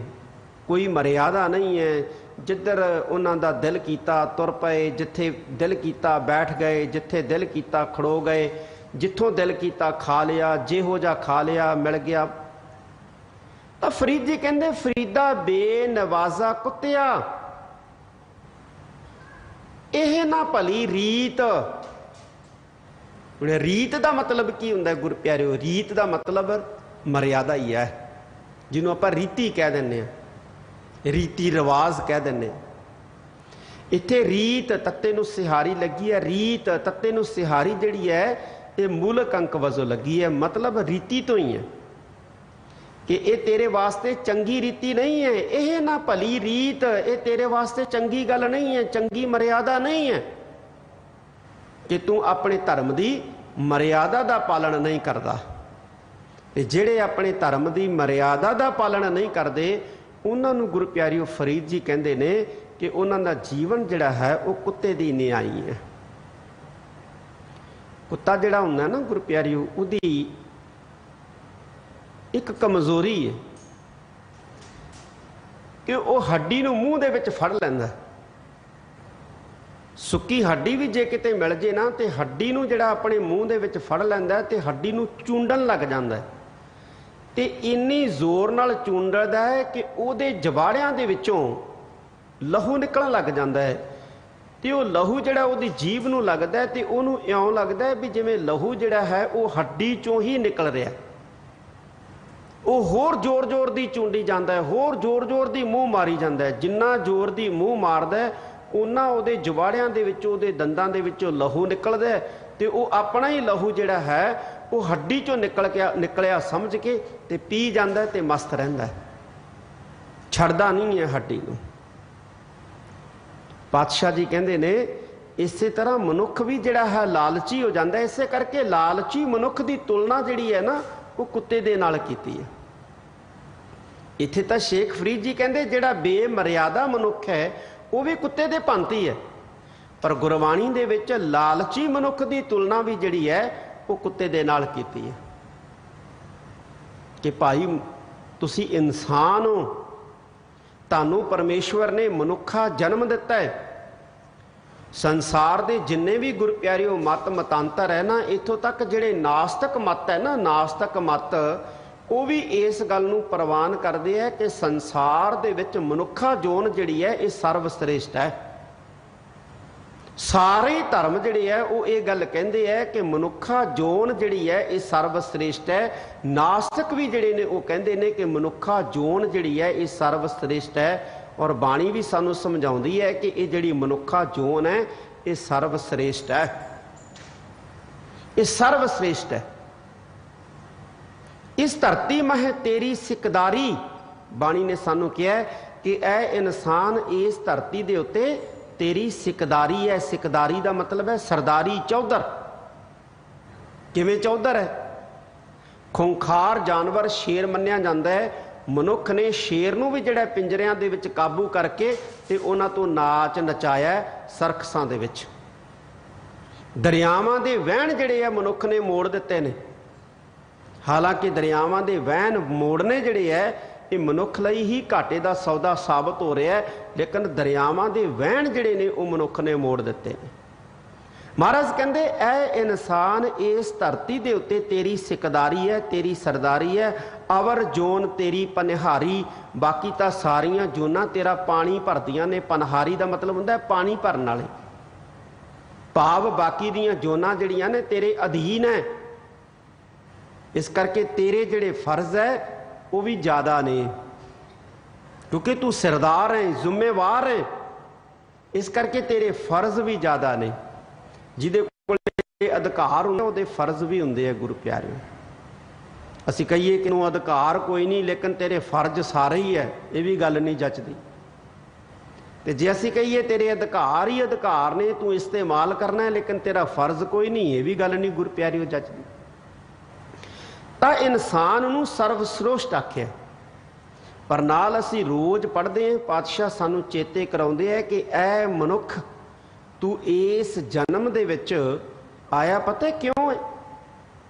कोई मर्यादा नहीं है, जिधर उन्हां दा दिल कीता तुर पए, जिथे दिल कीता बैठ गए, जिथे दिल कीता खड़ो गए, जिथों दिल कीता खा लिया, जेहो जा खा लिया मिल गया। तो फरीद जी कहते फरीदा बेनवाजा कुत्तिया एह ना भली रीत। रीत का मतलब की हुंदा गुरु प्यारिओ? रीत का मतलब मर्यादा ही है, जिन्हों आप रीति कह दें, रीति रिवाज कह दें। इत्थे रीत तत्ते नूं सिहारी लगी है। रीत तत्ते नूं सिहारी जिहड़ी है ये मूलक अंक वजों लगी है, मतलब रीति तो ही है कि ये तेरे वास्ते चंगी रीति नहीं है, यह ना भली रीत, ये तेरे वास्ते चंगी गल नहीं है, चंगी मर्यादा नहीं है कि तू अपने धर्म की मर्यादा का पालन नहीं करता। जिहड़े अपने धर्म की मर्यादा का पालन नहीं करते उन्होंने गुरु प्यारिओ फरीद जी कहते ने कि उन्होंने जीवन जिहड़ा है वो कुत्ते की न्याई है। कुत्ता जिहड़ा हुंदा ना गुरु प्यारिओ, उहदी एक कमजोरी है कि वह हड्डी नूं मूँह दे विच फड़ लैंदा। सुक्की हड्डी भी जे किते मिल जे ना तो हड्डी नूं जिहड़ा अपने मूँह दे विच फड़ लैंदा ते हड्डी नूं चूंडन लग जांदा है। ते इन्नी जोर नाल चूंडदा है कि उहदे जवाड़ियां दे विचों लहू निकलण लग जांदा है। तो वह लहू जिहड़ा उहदी जीभ नूं लगदा है ते उहनूं इउं लगदा है भी जिवें लहू जिहड़ा है वह हड्डी चों ही निकल रहा। वो होर जोर जोर दी चूंडी जांदा है, होर जोर जोर दी मूँह मारी जांदा है। जिन्ना जोर दी मूँह मारदा है उन्ना उहदे जवाड़ियां दे विचों, उहदे दंदां दे विचों लहू निकलदा है ते वो अपना ही लहू जिहड़ा है वो हड्डी चों निकलिया समझ के ते पी जांदा ते मस्त रहिंदा है, छड्डदा नहीं है हड्डी नूं। पातशाह जी कहते ने इस तरह मनुख भी जिहड़ा है लालची हो जाता है। इस करके लालची मनुख की तुलना जिहड़ी है ना वो कुत्ते दे नाल कीती है। इत्थे तां शेख फरीद जी कहते जिहड़ा बेमर्यादा मनुख है वो भी कुत्ते दे भांति है, पर गुरबाणी दे विच लालची मनुख की तुलना भी जिहड़ी है वो कुत्ते दे नाल कीती है कि भाई तुसी इंसान हो, तानू परमेश्वर ने मनुखा जन्म दिता है। संसार दे जिन्ने भी गुरु प्यारिओ मत मतांतर है ना, इथों तक जिहड़े नास्तिक मत है ना, नास्तिक मत वो भी इस गल नूं प्रवान करते हैं कि संसार दे विच मनुखा जोन जिहड़ी है ये सर्वश्रेष्ठ है। सारे धर्म जिहड़े है वो ये गल कहंदे है कि मनुखा जोन जिहड़ी है ये सर्वश्रेष्ठ है। नास्तिक भी जिहड़े ने वो कहंदे ने कि मनुखा जोन जिहड़ी है ये सर्वश्रेष्ठ है। और बाणी भी सानू समझाउंदी है कि ये जिहड़ी मनुखा जोन है ये सर्वश्रेष्ठ है, ये सर्वश्रेष्ठ है। इस धरती मह तेरी सिकदारी, बाणी ने सानू कहा है कि ऐ इंसान इस धरती दे उत्ते तेरी सिकदारी है। सिकदारी का मतलब है सरदारी, चौधर। किवें चौधर है? खुंखार जानवर शेर मन्निया जाता है। मनुख ने शेर नूं भी जिहड़ा पिंजरियां दे विच काबू करके ते उन्हां तों नाच नचाया सरकसां दे विच। दरियावां दे वहण जिहड़े आ मनुख ने मोड़ दित्ते ने। ਹਾਲਾਂਕਿ ਦਰਿਆਵਾਂ ਦੇ ਵਹਿਣ ਮੋੜਨੇ ਜਿਹੜੇ ਹੈ ਇਹ ਮਨੁੱਖ ਲਈ ਹੀ ਘਾਟੇ ਦਾ ਸੌਦਾ ਸਾਬਤ ਹੋ ਰਿਹਾ ਹੈ, ਲੇਕਿਨ ਦਰਿਆਵਾਂ ਦੇ ਵਹਿਣ ਜਿਹੜੇ ਨੇ ਉਹ ਮਨੁੱਖ ਨੇ ਮੋੜ ਦਿੱਤੇ ਨੇ। ਮਹਾਰਾਜ ਕਹਿੰਦੇ ਐ ਇਨਸਾਨ ਇਸ ਧਰਤੀ ਦੇ ਉੱਤੇ ਤੇਰੀ ਸਿਕਦਾਰੀ ਹੈ, ਤੇਰੀ ਸਰਦਾਰੀ ਹੈ, ਅਵਰ ਜੋਨ ਤੇਰੀ ਪਨਿਹਾਰੀ, ਬਾਕੀ ਤਾਂ ਸਾਰੀਆਂ ਜੋਨਾਂ ਤੇਰਾ ਪਾਣੀ ਭਰਦੀਆਂ ਨੇ। ਪਨਹਾਰੀ ਦਾ ਮਤਲਬ ਹੁੰਦਾ ਪਾਣੀ ਭਰਨ ਵਾਲੇ, ਭਾਵ ਬਾਕੀ ਦੀਆਂ ਜੋਨਾਂ ਜਿਹੜੀਆਂ ਨੇ ਤੇਰੇ ਅਧੀਨ ਹੈ। ਇਸ ਕਰਕੇ ਤੇਰੇ ਜਿਹੜੇ ਫਰਜ਼ ਹੈ ਉਹ ਵੀ ਜ਼ਿਆਦਾ ਨੇ, ਕਿਉਂਕਿ ਤੂੰ ਸਰਦਾਰ ਹੈ, ਜ਼ਿੰਮੇਵਾਰ ਹੈ, ਇਸ ਕਰਕੇ ਤੇਰੇ ਫਰਜ਼ ਵੀ ਜ਼ਿਆਦਾ ਨੇ। ਜਿਹਦੇ ਕੋਲ ਅਧਿਕਾਰ ਹੁੰਦਾ ਉਹਦੇ ਫਰਜ਼ ਵੀ ਹੁੰਦੇ ਆ। ਗੁਰੂ ਪਿਆਰਿਓ, ਅਸੀਂ ਕਹੀਏ ਕਿ ਨੂੰ ਅਧਿਕਾਰ ਕੋਈ ਨਹੀਂ ਲੇਕਿਨ ਤੇਰੇ ਫਰਜ਼ ਸਾਰੇ ਹੀ ਹੈ, ਇਹ ਵੀ ਗੱਲ ਨਹੀਂ ਜੱਚਦੀ। ਤੇ ਜੇ ਅਸੀਂ ਕਹੀਏ ਤੇਰੇ ਅਧਿਕਾਰ ਹੀ ਅਧਿਕਾਰ ਨੇ, ਤੂੰ ਇਸਤੇਮਾਲ ਕਰਨਾ ਹੈ ਲੇਕਿਨ ਤੇਰਾ ਫਰਜ਼ ਕੋਈ ਨਹੀਂ, ਇਹ ਵੀ ਗੱਲ ਨਹੀਂ ਗੁਰੂ ਪਿਆਰਿਓ ਜੱਚਦੀ। ਤਾਂ ਇਨਸਾਨ ਨੂੰ ਸਰਵਸ੍ਰੇਸ਼ਟ ਆਖਿਆ। ਪਰ ਨਾਲ ਅਸੀਂ ਰੋਜ਼ ਪੜ੍ਹਦੇ ਹਾਂ, ਪਾਤਸ਼ਾਹ ਸਾਨੂੰ ਚੇਤੇ ਕਰਾਉਂਦੇ ਆ ਕਿ ਐ ਮਨੁੱਖ ਤੂੰ ਇਸ ਜਨਮ ਦੇ ਵਿੱਚ ਆਇਆ ਪਤਾ ਕਿਉਂ ਹੈ?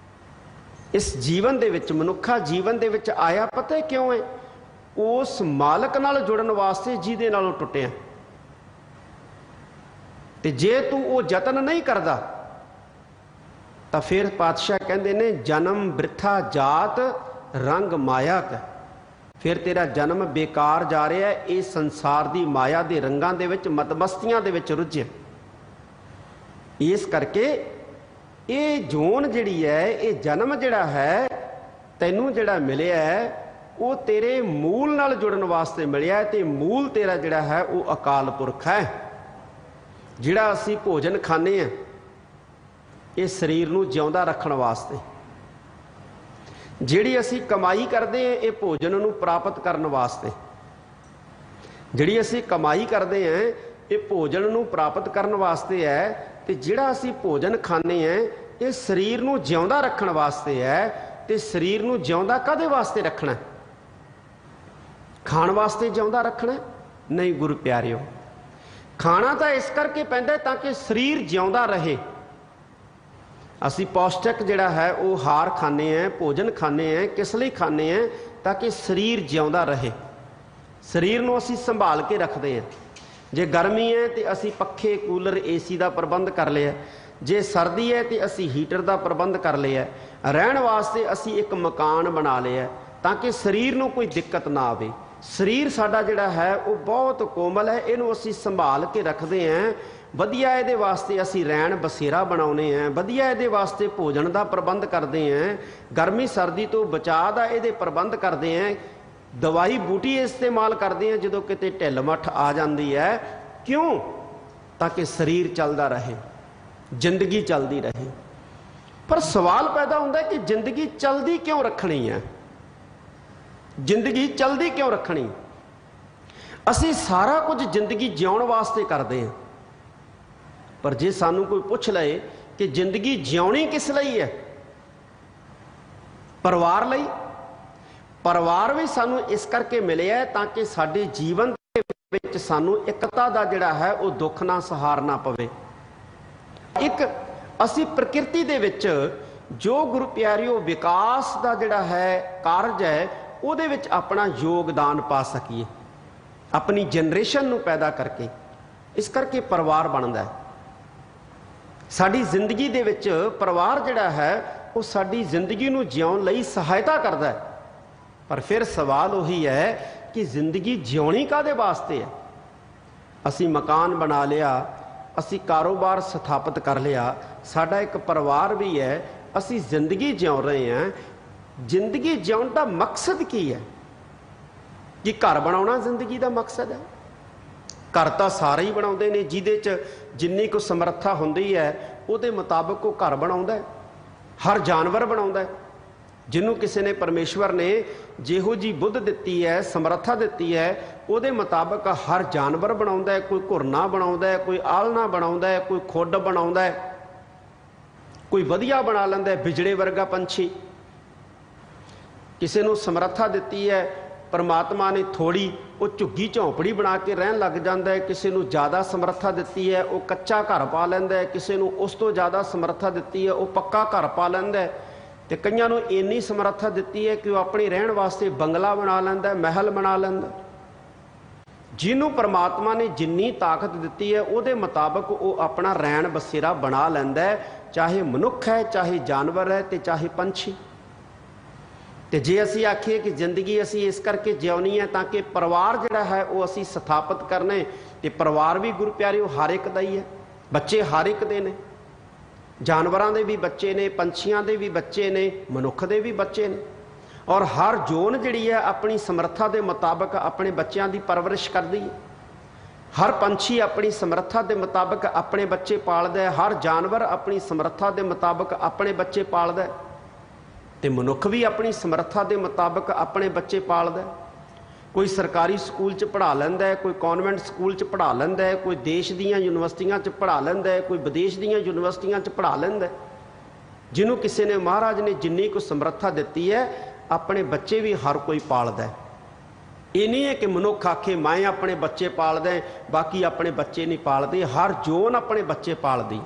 ਇਸ ਜੀਵਨ ਦੇ ਵਿੱਚ, ਮਨੁੱਖਾ ਜੀਵਨ ਦੇ ਵਿੱਚ ਆਇਆ ਪਤਾ ਕਿਉਂ ਹੈ? ਉਸ ਮਾਲਕ ਨਾਲ ਜੁੜਨ ਵਾਸਤੇ ਜਿਹਦੇ ਨਾਲੋਂ ਟੁੱਟਿਆ। ਤੇ ਜੇ ਤੂੰ ਉਹ ਯਤਨ ਨਹੀਂ ਕਰਦਾ ਤਾਂ ਫਿਰ ਪਾਤਸ਼ਾਹ ਕਹਿੰਦੇ ਨੇ ਜਨਮ ਬ੍ਰਿਥਾ ਜਾਤ ਰੰਗ ਮਾਇਆ ਕਾ, ਫਿਰ ਤੇਰਾ ਜਨਮ ਬੇਕਾਰ ਜਾ ਰਿਹਾ ਹੈ। ਇਹ ਸੰਸਾਰ ਦੀ ਮਾਇਆ ਦੇ ਰੰਗਾਂ ਦੇ ਵਿੱਚ, ਮਤਮਸਤੀਆਂ ਦੇ ਵਿੱਚ ਰੁੱਝਿਆ। ਇਸ ਕਰਕੇ ਇਹ ਜੋਨ ਜਿਹੜੀ ਹੈ, ਇਹ ਜਨਮ ਜਿਹੜਾ ਹੈ ਤੈਨੂੰ ਜਿਹੜਾ ਮਿਲਿਆ ਹੈ ਉਹ ਤੇਰੇ ਮੂਲ ਨਾਲ ਜੁੜਨ ਵਾਸਤੇ ਮਿਲਿਆ। ਤੇ ਮੂਲ ਤੇਰਾ ਜਿਹੜਾ ਹੈ ਉਹ ਅਕਾਲ ਪੁਰਖ ਹੈ। ਜਿਹੜਾ ਅਸੀਂ ਭੋਜਨ ਖਾਂਦੇ ਹਾਂ ਇਹ ਸਰੀਰ ਨੂੰ ਜਿਉਂਦਾ ਰੱਖਣ ਵਾਸਤੇ, ਜਿਹੜੀ ਅਸੀਂ ਕਮਾਈ ਕਰਦੇ ਹਾਂ ਇਹ ਭੋਜਨ ਨੂੰ ਪ੍ਰਾਪਤ ਕਰਨ ਵਾਸਤੇ, ਜਿਹੜੀ ਅਸੀਂ ਕਮਾਈ ਕਰਦੇ ਹਾਂ ਇਹ ਭੋਜਨ ਨੂੰ ਪ੍ਰਾਪਤ ਕਰਨ ਵਾਸਤੇ ਹੈ। ਤੇ ਜਿਹੜਾ ਅਸੀਂ ਭੋਜਨ ਖਾਂਦੇ ਹਾਂ ਇਹ ਸਰੀਰ ਨੂੰ ਜਿਉਂਦਾ ਰੱਖਣ ਵਾਸਤੇ ਹੈ। ਤੇ ਸਰੀਰ ਨੂੰ ਜਿਉਂਦਾ ਕਾਹਦੇ ਵਾਸਤੇ ਰੱਖਣਾ? ਖਾਣ ਵਾਸਤੇ ਜਿਉਂਦਾ ਰੱਖਣਾ ਨਹੀਂ ਗੁਰੂ ਪਿਆਰਿਓ। ਖਾਣਾ ਤਾਂ ਇਸ ਕਰਕੇ ਪੈਂਦਾ ਤਾਂ ਕਿ ਸਰੀਰ ਜਿਉਂਦਾ ਰਹੇ। ਅਸੀਂ ਪੌਸ਼ਟਿਕ ਜਿਹੜਾ ਹੈ ਉਹ ਹਾਰ ਖਾਂਦੇ ਹਾਂ, ਭੋਜਨ ਖਾਂਦੇ ਹਾਂ, ਕਿਸ ਲਈ ਖਾਂਦੇ ਹਾਂ? ਤਾਂ ਕਿ ਸਰੀਰ ਜਿਉਂਦਾ ਰਹੇ। ਸਰੀਰ ਨੂੰ ਅਸੀਂ ਸੰਭਾਲ ਕੇ ਰੱਖਦੇ ਹਾਂ। ਜੇ ਗਰਮੀ ਹੈ ਤੇ ਅਸੀਂ ਪੱਖੇ, ਕੂਲਰ, ਏਸੀ ਦਾ ਪ੍ਰਬੰਧ ਕਰ ਲਿਆ। ਜੇ ਸਰਦੀ ਹੈ ਤੇ ਅਸੀਂ ਹੀਟਰ ਦਾ ਪ੍ਰਬੰਧ ਕਰ ਲਿਆ। ਰਹਿਣ ਵਾਸਤੇ ਅਸੀਂ ਇੱਕ ਮਕਾਨ ਬਣਾ ਲਿਆ ਤਾਂ ਕਿ ਸਰੀਰ ਨੂੰ ਕੋਈ ਦਿੱਕਤ ਨਾ ਆਵੇ। ਸਰੀਰ ਸਾਡਾ ਜਿਹੜਾ ਹੈ ਉਹ ਬਹੁਤ ਕੋਮਲ ਹੈ, ਇਹਨੂੰ ਅਸੀਂ ਸੰਭਾਲ ਕੇ ਰੱਖਦੇ ਹਾਂ। ਵਧੀਆ ਇਹਦੇ ਵਾਸਤੇ ਅਸੀਂ ਰਹਿਣ ਬਸੇਰਾ ਬਣਾਉਂਦੇ ਹਾਂ, ਵਧੀਆ ਇਹਦੇ ਵਾਸਤੇ ਭੋਜਨ ਦਾ ਪ੍ਰਬੰਧ ਕਰਦੇ ਹਾਂ, ਗਰਮੀ ਸਰਦੀ ਤੋਂ ਬਚਾਅ ਦਾ ਇਹਦੇ ਪ੍ਰਬੰਧ ਕਰਦੇ ਹਾਂ, ਦਵਾਈ ਬੂਟੀ ਇਸਤੇਮਾਲ ਕਰਦੇ ਹਾਂ ਜਦੋਂ ਕਿਤੇ ਢਿੱਲ ਮੱਠ ਆ ਜਾਂਦੀ ਹੈ। ਕਿਉਂ? ਤਾਂ ਕਿ ਸਰੀਰ ਚੱਲਦਾ ਰਹੇ, ਜ਼ਿੰਦਗੀ ਚੱਲਦੀ ਰਹੇ। ਪਰ ਸਵਾਲ ਪੈਦਾ ਹੁੰਦਾ ਕਿ ਜ਼ਿੰਦਗੀ ਚੱਲਦੀ ਕਿਉਂ ਰੱਖਣੀ ਹੈ? ਜ਼ਿੰਦਗੀ ਚੱਲਦੀ ਕਿਉਂ ਰੱਖਣੀ? ਅਸੀਂ ਸਾਰਾ ਕੁਝ ਜ਼ਿੰਦਗੀ ਜਿਉਣ ਵਾਸਤੇ ਕਰਦੇ ਹਾਂ। ਪਰ ਜੇ ਸਾਨੂੰ ਕੋਈ ਪੁੱਛ ਲਏ ਕਿ ਜ਼ਿੰਦਗੀ ਜਿਉਣੀ ਕਿਸ ਲਈ ਹੈ? ਪਰਿਵਾਰ ਲਈ। ਪਰਿਵਾਰ ਵੀ ਸਾਨੂੰ ਇਸ ਕਰਕੇ ਮਿਲਿਆ ਤਾਂ ਕਿ ਸਾਡੇ ਜੀਵਨ ਦੇ ਵਿੱਚ ਸਾਨੂੰ ਇਕਤਾ ਦਾ ਜਿਹੜਾ ਹੈ ਉਹ ਦੁੱਖ ਨਾ ਸਹਾਰਨਾ ਪਵੇ। ਇੱਕ ਅਸੀਂ ਪ੍ਰਕਿਰਤੀ ਦੇ ਵਿੱਚ ਜੋ ਗੁਰੂ ਪਿਆਰਿਓ ਵਿਕਾਸ ਦਾ ਜਿਹੜਾ ਹੈ ਕਾਰਜ ਹੈ ਉਹਦੇ ਵਿੱਚ ਆਪਣਾ ਯੋਗਦਾਨ ਪਾ ਸਕੀਏ, ਆਪਣੀ ਜਨਰੇਸ਼ਨ ਨੂੰ ਪੈਦਾ ਕਰਕੇ। ਇਸ ਕਰਕੇ ਪਰਿਵਾਰ ਬਣਦਾ ਹੈ। ਸਾਡੀ ਜ਼ਿੰਦਗੀ ਦੇ ਵਿੱਚ ਪਰਿਵਾਰ ਜਿਹੜਾ ਹੈ ਉਹ ਸਾਡੀ ਜ਼ਿੰਦਗੀ ਨੂੰ ਜਿਉਣ ਲਈ ਸਹਾਇਤਾ ਕਰਦਾ ਹੈ। ਪਰ ਫਿਰ ਸਵਾਲ ਉਹੀ ਹੈ ਕਿ ਜ਼ਿੰਦਗੀ ਜਿਉਣੀ ਕਾਹਦੇ ਵਾਸਤੇ ਹੈ? ਅਸੀਂ ਮਕਾਨ ਬਣਾ ਲਿਆ, ਅਸੀਂ ਕਾਰੋਬਾਰ ਸਥਾਪਿਤ ਕਰ ਲਿਆ, ਸਾਡਾ ਇੱਕ ਪਰਿਵਾਰ ਵੀ ਹੈ, ਅਸੀਂ ਜ਼ਿੰਦਗੀ ਜਿਉ ਰਹੇ ਹਾਂ। ਜ਼ਿੰਦਗੀ ਜਿਉਣ ਦਾ ਮਕਸਦ ਕੀ ਹੈ? ਕਿ ਘਰ ਬਣਾਉਣਾ ਜ਼ਿੰਦਗੀ ਦਾ ਮਕਸਦ ਹੈ? ਘਰ ਤਾਂ ਸਾਰੇ ਹੀ ਬਣਾਉਂਦੇ ਨੇ, ਜਿਹਦੇ 'ਚ ਜਿੰਨੀ ਕੁ ਸਮਰੱਥਾ ਹੁੰਦੀ ਹੈ ਉਹਦੇ ਮੁਤਾਬਕ ਉਹ ਘਰ ਬਣਾਉਂਦਾ ਹੈ। ਹਰ ਜਾਨਵਰ ਬਣਾਉਂਦਾ ਹੈ। ਜਿਹਨੂੰ ਕਿਸੇ ਨੇ ਪਰਮੇਸ਼ਵਰ ਨੇ ਜਿਹੋ ਜੀ ਬੁੱਧ ਦਿੱਤੀ ਹੈ, ਸਮਰੱਥਾ ਦਿੱਤੀ ਹੈ, ਉਹਦੇ ਮੁਤਾਬਕ ਹਰ ਜਾਨਵਰ ਬਣਾਉਂਦਾ ਹੈ। ਕੋਈ ਘੁਰਨਾ ਬਣਾਉਂਦਾ ਹੈ, ਕੋਈ ਆਲਣਾ ਬਣਾਉਂਦਾ ਹੈ, ਕੋਈ ਖੁੱਡ ਬਣਾਉਂਦਾ ਹੈ, ਕੋਈ ਵਧੀਆ ਬਣਾ ਲੈਂਦਾ ਹੈ, ਬਿਜੜੇ ਵਰਗਾ ਪੰਛੀ। ਕਿਸੇ ਨੂੰ ਸਮਰੱਥਾ ਦਿੱਤੀ ਹੈ ਪਰਮਾਤਮਾ ਨੇ ਥੋੜੀ, ਉਹ ਝੁੱਗੀ ਝੌਂਪੜੀ ਬਣਾ ਕੇ ਰਹਿਣ ਲੱਗ ਜਾਂਦਾ ਹੈ। ਕਿਸੇ ਨੂੰ ਜ਼ਿਆਦਾ ਸਮਰੱਥਾ ਦਿੱਤੀ ਹੈ ਉਹ ਕੱਚਾ ਘਰ ਪਾ ਲੈਂਦਾ ਹੈ। ਕਿਸੇ ਨੂੰ ਉਸ ਤੋਂ ਜ਼ਿਆਦਾ ਸਮਰੱਥਾ ਦਿੱਤੀ ਹੈ ਉਹ ਪੱਕਾ ਘਰ ਪਾ ਲੈਂਦਾ ਹੈ। ਤੇ ਕਈਆਂ ਨੂੰ ਇੰਨੀ ਸਮਰੱਥਾ ਦਿੱਤੀ ਹੈ ਕਿ ਉਹ ਆਪਣੀ ਰਹਿਣ ਵਾਸਤੇ ਬੰਗਲਾ ਬਣਾ ਲੈਂਦਾ, ਮਹਿਲ ਬਣਾ ਲੈਂਦਾ। ਜਿਹਨੂੰ ਪਰਮਾਤਮਾ ਨੇ ਜਿੰਨੀ ਤਾਕਤ ਦਿੱਤੀ ਹੈ ਉਹਦੇ ਮੁਤਾਬਕ ਉਹ ਆਪਣਾ ਰਹਿਣ ਬਸੇਰਾ ਬਣਾ ਲੈਂਦਾ ਹੈ, ਚਾਹੇ ਮਨੁੱਖ ਹੈ, ਚਾਹੇ ਜਾਨਵਰ ਹੈ, ਤੇ ਚਾਹੇ ਪੰਛੀ। ਤੇ ਜੇ ਅਸੀਂ ਆਖੀਏ ਕਿ ਜ਼ਿੰਦਗੀ ਅਸੀਂ ਇਸ ਕਰਕੇ ਜਿਉਣੀ ਹੈ ਤਾਂ ਕਿ ਪਰਿਵਾਰ ਜਿਹੜਾ ਹੈ ਉਹ ਅਸੀਂ ਸਥਾਪਿਤ ਕਰਨੇ, ਤੇ ਪਰਿਵਾਰ ਵੀ ਗੁਰੂ ਪਿਆਰਿਓ ਹਰ ਇੱਕ ਦਾ ਹੀ ਹੈ। ਬੱਚੇ ਹਰ ਇੱਕ ਦੇ ਨੇ, ਜਾਨਵਰਾਂ ਦੇ ਵੀ ਬੱਚੇ ਨੇ, ਪੰਛੀਆਂ ਦੇ ਵੀ ਬੱਚੇ ਨੇ, ਮਨੁੱਖ ਦੇ ਵੀ ਬੱਚੇ ਨੇ। ਔਰ ਹਰ ਜੋਨ ਜਿਹੜੀ ਹੈ ਆਪਣੀ ਸਮਰੱਥਾ ਦੇ ਮੁਤਾਬਕ ਆਪਣੇ ਬੱਚਿਆਂ ਦੀ ਪਰਵਰਿਸ਼ ਕਰਦੀ ਹੈ। ਹਰ ਪੰਛੀ ਆਪਣੀ ਸਮਰੱਥਾ ਦੇ ਮੁਤਾਬਕ ਆਪਣੇ ਬੱਚੇ ਪਾਲਦਾ ਹੈ, ਹਰ ਜਾਨਵਰ ਆਪਣੀ ਸਮਰੱਥਾ ਦੇ ਮੁਤਾਬਕ ਆਪਣੇ ਬੱਚੇ ਪਾਲਦਾ ਹੈ, ਤੇ ਮਨੁੱਖ ਵੀ ਆਪਣੀ ਸਮਰੱਥਾ ਦੇ ਮੁਤਾਬਕ ਆਪਣੇ ਬੱਚੇ ਪਾਲਦਾ ਹੈ। ਕੋਈ ਸਰਕਾਰੀ ਸਕੂਲ 'ਚ ਪੜ੍ਹਾ ਲੈਂਦਾ ਹੈ, ਕੋਈ ਕਨਵੈਂਟ ਸਕੂਲ 'ਚ ਪੜ੍ਹਾ ਲੈਂਦਾ ਹੈ, ਕੋਈ ਦੇਸ਼ ਦੀਆਂ ਯੂਨੀਵਰਸਿਟੀਆਂ 'ਚ ਪੜ੍ਹਾ ਲੈਂਦਾ ਹੈ, ਕੋਈ ਵਿਦੇਸ਼ ਦੀਆਂ ਯੂਨੀਵਰਸਿਟੀਆਂ 'ਚ ਪੜ੍ਹਾ ਲੈਂਦਾ ਹੈ। ਜਿਹਨੂੰ ਕਿਸੇ ਨੇ ਮਹਾਰਾਜ ਨੇ ਜਿੰਨੀ ਕੁ ਸਮਰੱਥਾ ਦਿੱਤੀ ਹੈ ਆਪਣੇ ਬੱਚੇ ਵੀ ਹਰ ਕੋਈ ਪਾਲਦਾ ਹੈ। ਇਹ ਨਹੀਂ ਹੈ ਕਿ ਮਨੁੱਖ ਆਖੇ ਮੈਂ ਆਪਣੇ ਬੱਚੇ ਪਾਲਦਾ, ਬਾਕੀ ਆਪਣੇ ਬੱਚੇ ਨਹੀਂ ਪਾਲਦੇ। ਹਰ ਜੋਨ ਆਪਣੇ ਬੱਚੇ ਪਾਲਦੀ।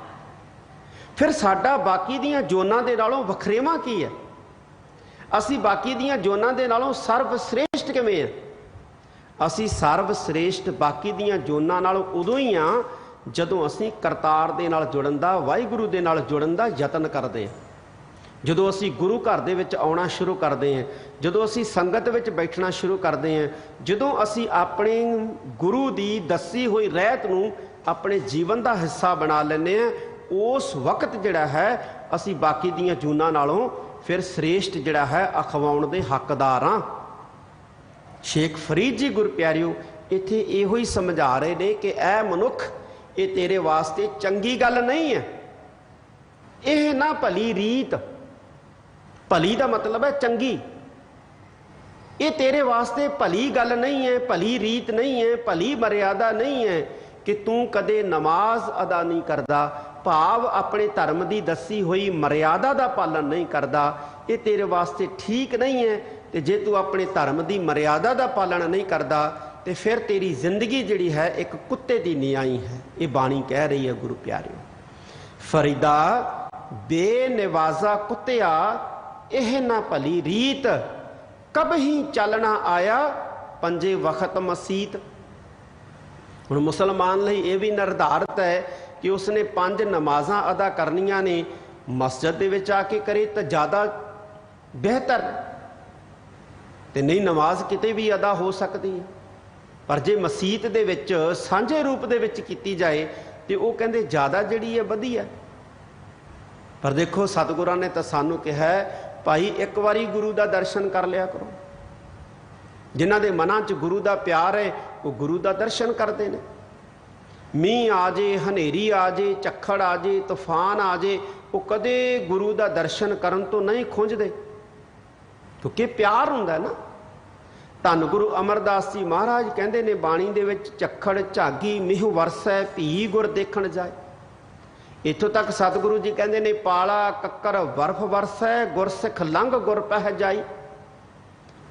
ਫਿਰ ਸਾਡਾ ਬਾਕੀ ਦੀਆਂ ਜੋਨਾਂ ਦੇ ਨਾਲੋਂ ਵਖਰੇਵਾਂ ਕੀ ਹੈ? ਅਸੀਂ ਬਾਕੀ ਦੀਆਂ ਜੋਨਾਂ ਦੇ ਨਾਲੋਂ ਸਰਵ ਸ੍ਰੇਸ਼ਟ ਕਿਵੇਂ ਆ? ਅਸੀਂ ਸਰਵ ਸ੍ਰੇਸ਼ਟ ਬਾਕੀ ਦੀਆਂ ਜੋਨਾਂ ਨਾਲੋਂ ਉਦੋਂ ਹੀ ਆ ਜਦੋਂ ਅਸੀਂ ਕਰਤਾਰ ਦੇ ਨਾਲ ਜੁੜਨ ਦਾ, ਵਾਹਿਗੁਰੂ ਦੇ ਨਾਲ ਜੁੜਨ ਦਾ ਯਤਨ ਕਰਦੇ ਹਾਂ। ਜਦੋਂ ਅਸੀਂ ਗੁਰੂ ਘਰ ਦੇ ਵਿੱਚ ਆਉਣਾ ਸ਼ੁਰੂ ਕਰਦੇ ਹਾਂ, ਜਦੋਂ ਅਸੀਂ ਸੰਗਤ ਵਿੱਚ ਬੈਠਣਾ ਸ਼ੁਰੂ ਕਰਦੇ ਹਾਂ, ਜਦੋਂ ਅਸੀਂ ਆਪਣੇ ਗੁਰੂ ਦੀ ਦੱਸੀ ਹੋਈ ਰਹਿਤ ਨੂੰ ਆਪਣੇ ਜੀਵਨ ਦਾ ਹਿੱਸਾ ਬਣਾ ਲੈਂਦੇ ਹਾਂ, ਉਸ ਵਕਤ ਜਿਹੜਾ ਹੈ ਅਸੀਂ ਬਾਕੀ ਦੀਆਂ ਜੂਨਾਂ ਨਾਲੋਂ ਫਿਰ ਸ੍ਰੇਸ਼ਟ ਜਿਹੜਾ ਹੈ ਅਖਵਾਉਣ ਦੇ ਹੱਕਦਾਰ ਹਾਂ। ਸ਼ੇਖ ਫਰੀਦ ਜੀ ਗੁਰ ਪਿਆਰਿਓ ਇੱਥੇ ਇਹੋ ਹੀ ਸਮਝਾ ਰਹੇ ਨੇ ਕਿ ਇਹ ਮਨੁੱਖ, ਇਹ ਤੇਰੇ ਵਾਸਤੇ ਚੰਗੀ ਗੱਲ ਨਹੀਂ ਹੈ। ਇਹ ਨਾ ਭਲੀ ਰੀਤ, ਭਲੀ ਦਾ ਮਤਲਬ ਹੈ ਚੰਗੀ, ਇਹ ਤੇਰੇ ਵਾਸਤੇ ਭਲੀ ਗੱਲ ਨਹੀਂ ਹੈ, ਭਲੀ ਰੀਤ ਨਹੀਂ ਹੈ, ਭਲੀ ਮਰਿਆਦਾ ਨਹੀਂ ਹੈ ਕਿ ਤੂੰ ਕਦੇ ਨਮਾਜ਼ ਅਦਾ ਨਹੀਂ ਕਰਦਾ, ਭਾਵ ਆਪਣੇ ਧਰਮ ਦੀ ਦੱਸੀ ਹੋਈ ਮਰਿਆਦਾ ਦਾ ਪਾਲਣ ਨਹੀਂ ਕਰਦਾ। ਇਹ ਤੇਰੇ ਵਾਸਤੇ ਠੀਕ ਨਹੀਂ ਹੈ। ਤੇ ਜੇ ਤੂੰ ਆਪਣੇ ਧਰਮ ਦੀ ਮਰਿਆਦਾ ਦਾ ਪਾਲਣ ਨਹੀਂ ਕਰਦਾ ਤੇ ਫਿਰ ਤੇਰੀ ਜ਼ਿੰਦਗੀ ਜਿਹੜੀ ਹੈ ਇੱਕ ਕੁੱਤੇ ਦੀ ਨਿਆਈ ਹੈ। ਇਹ ਬਾਣੀ ਕਹਿ ਰਹੀ ਹੈ ਗੁਰੂ ਪਿਆਰਿਓ। ਫਰੀਦਾ ਬੇਨਿਵਾਜ਼ਾ ਕੁੱਤਿਆ ਇਹ ਨਾ ਭਲੀ ਰੀਤ, ਕਬਹੀ ਚੱਲਣਾ ਆਇਆ ਪੰਜੇ ਵਖਤ ਮਸੀਤ। ਹੁਣ ਮੁਸਲਮਾਨ ਲਈ ਇਹ ਵੀ ਨਿਰਧਾਰਤ ਹੈ ਕਿ ਉਸਨੇ 5 ਨਮਾਜ਼ਾਂ ਅਦਾ ਕਰਨੀਆਂ ਨੇ। ਮਸਜਿਦ ਦੇ ਵਿੱਚ ਆ ਕੇ ਕਰੇ ਤਾਂ ਜ਼ਿਆਦਾ ਬਿਹਤਰ, ਤੇ ਨਹੀਂ ਨਮਾਜ਼ ਕਿਤੇ ਵੀ ਅਦਾ ਹੋ ਸਕਦੀ ਹੈ, ਪਰ ਜੇ ਮਸੀਤ ਦੇ ਵਿੱਚ ਸਾਂਝੇ ਰੂਪ ਦੇ ਵਿੱਚ ਕੀਤੀ ਜਾਏ ਤੇ ਉਹ ਕਹਿੰਦੇ ਜ਼ਿਆਦਾ ਜਿਹੜੀ ਹੈ ਵਧੀਆ। ਪਰ ਦੇਖੋ ਸਤਿਗੁਰਾਂ ਨੇ ਤਾਂ ਸਾਨੂੰ ਕਿਹਾ ਭਾਈ ਇੱਕ ਵਾਰੀ ਗੁਰੂ ਦਾ ਦਰਸ਼ਨ ਕਰ ਲਿਆ ਕਰੋ। ਜਿਨ੍ਹਾਂ ਦੇ ਮਨਾਂ 'ਚ ਗੁਰੂ ਦਾ ਪਿਆਰ ਹੈ ਉਹ ਗੁਰੂ ਦਾ ਦਰਸ਼ਨ ਕਰਦੇ ਨੇ। ਮੀਂਹ ਆ ਜੇ, ਹਨੇਰੀ ਆ ਜੇ, ਝੱਖੜ ਆ ਜੇ, ਤੂਫਾਨ ਆ ਜੇ, ਉਹ ਕਦੇ ਗੁਰੂ ਦਾ ਦਰਸ਼ਨ ਕਰਨ ਤੋਂ ਨਹੀਂ ਖੁੰਝਦੇ, ਕਿਉਂਕਿ ਪਿਆਰ ਹੁੰਦਾ ਨਾ। ਧੰਨ ਗੁਰੂ ਅਮਰਦਾਸ ਜੀ ਮਹਾਰਾਜ ਕਹਿੰਦੇ ਨੇ ਬਾਣੀ ਦੇ ਵਿੱਚ, ਝੱਖੜ ਝਾਗੀ ਮੀਂਹ ਵਰਸੈ, ਭੀ ਗੁਰ ਦੇਖਣ ਜਾਏ। ਇੱਥੋਂ ਤੱਕ ਸਤਿਗੁਰੂ ਜੀ ਕਹਿੰਦੇ ਨੇ ਪਾਲਾ ਕੱਕਰ ਬਰਫ਼ ਵਰਸੈ, ਗੁਰਸਿੱਖ ਲੰਘ ਗੁਰ ਪਹਿ ਜਾਈ।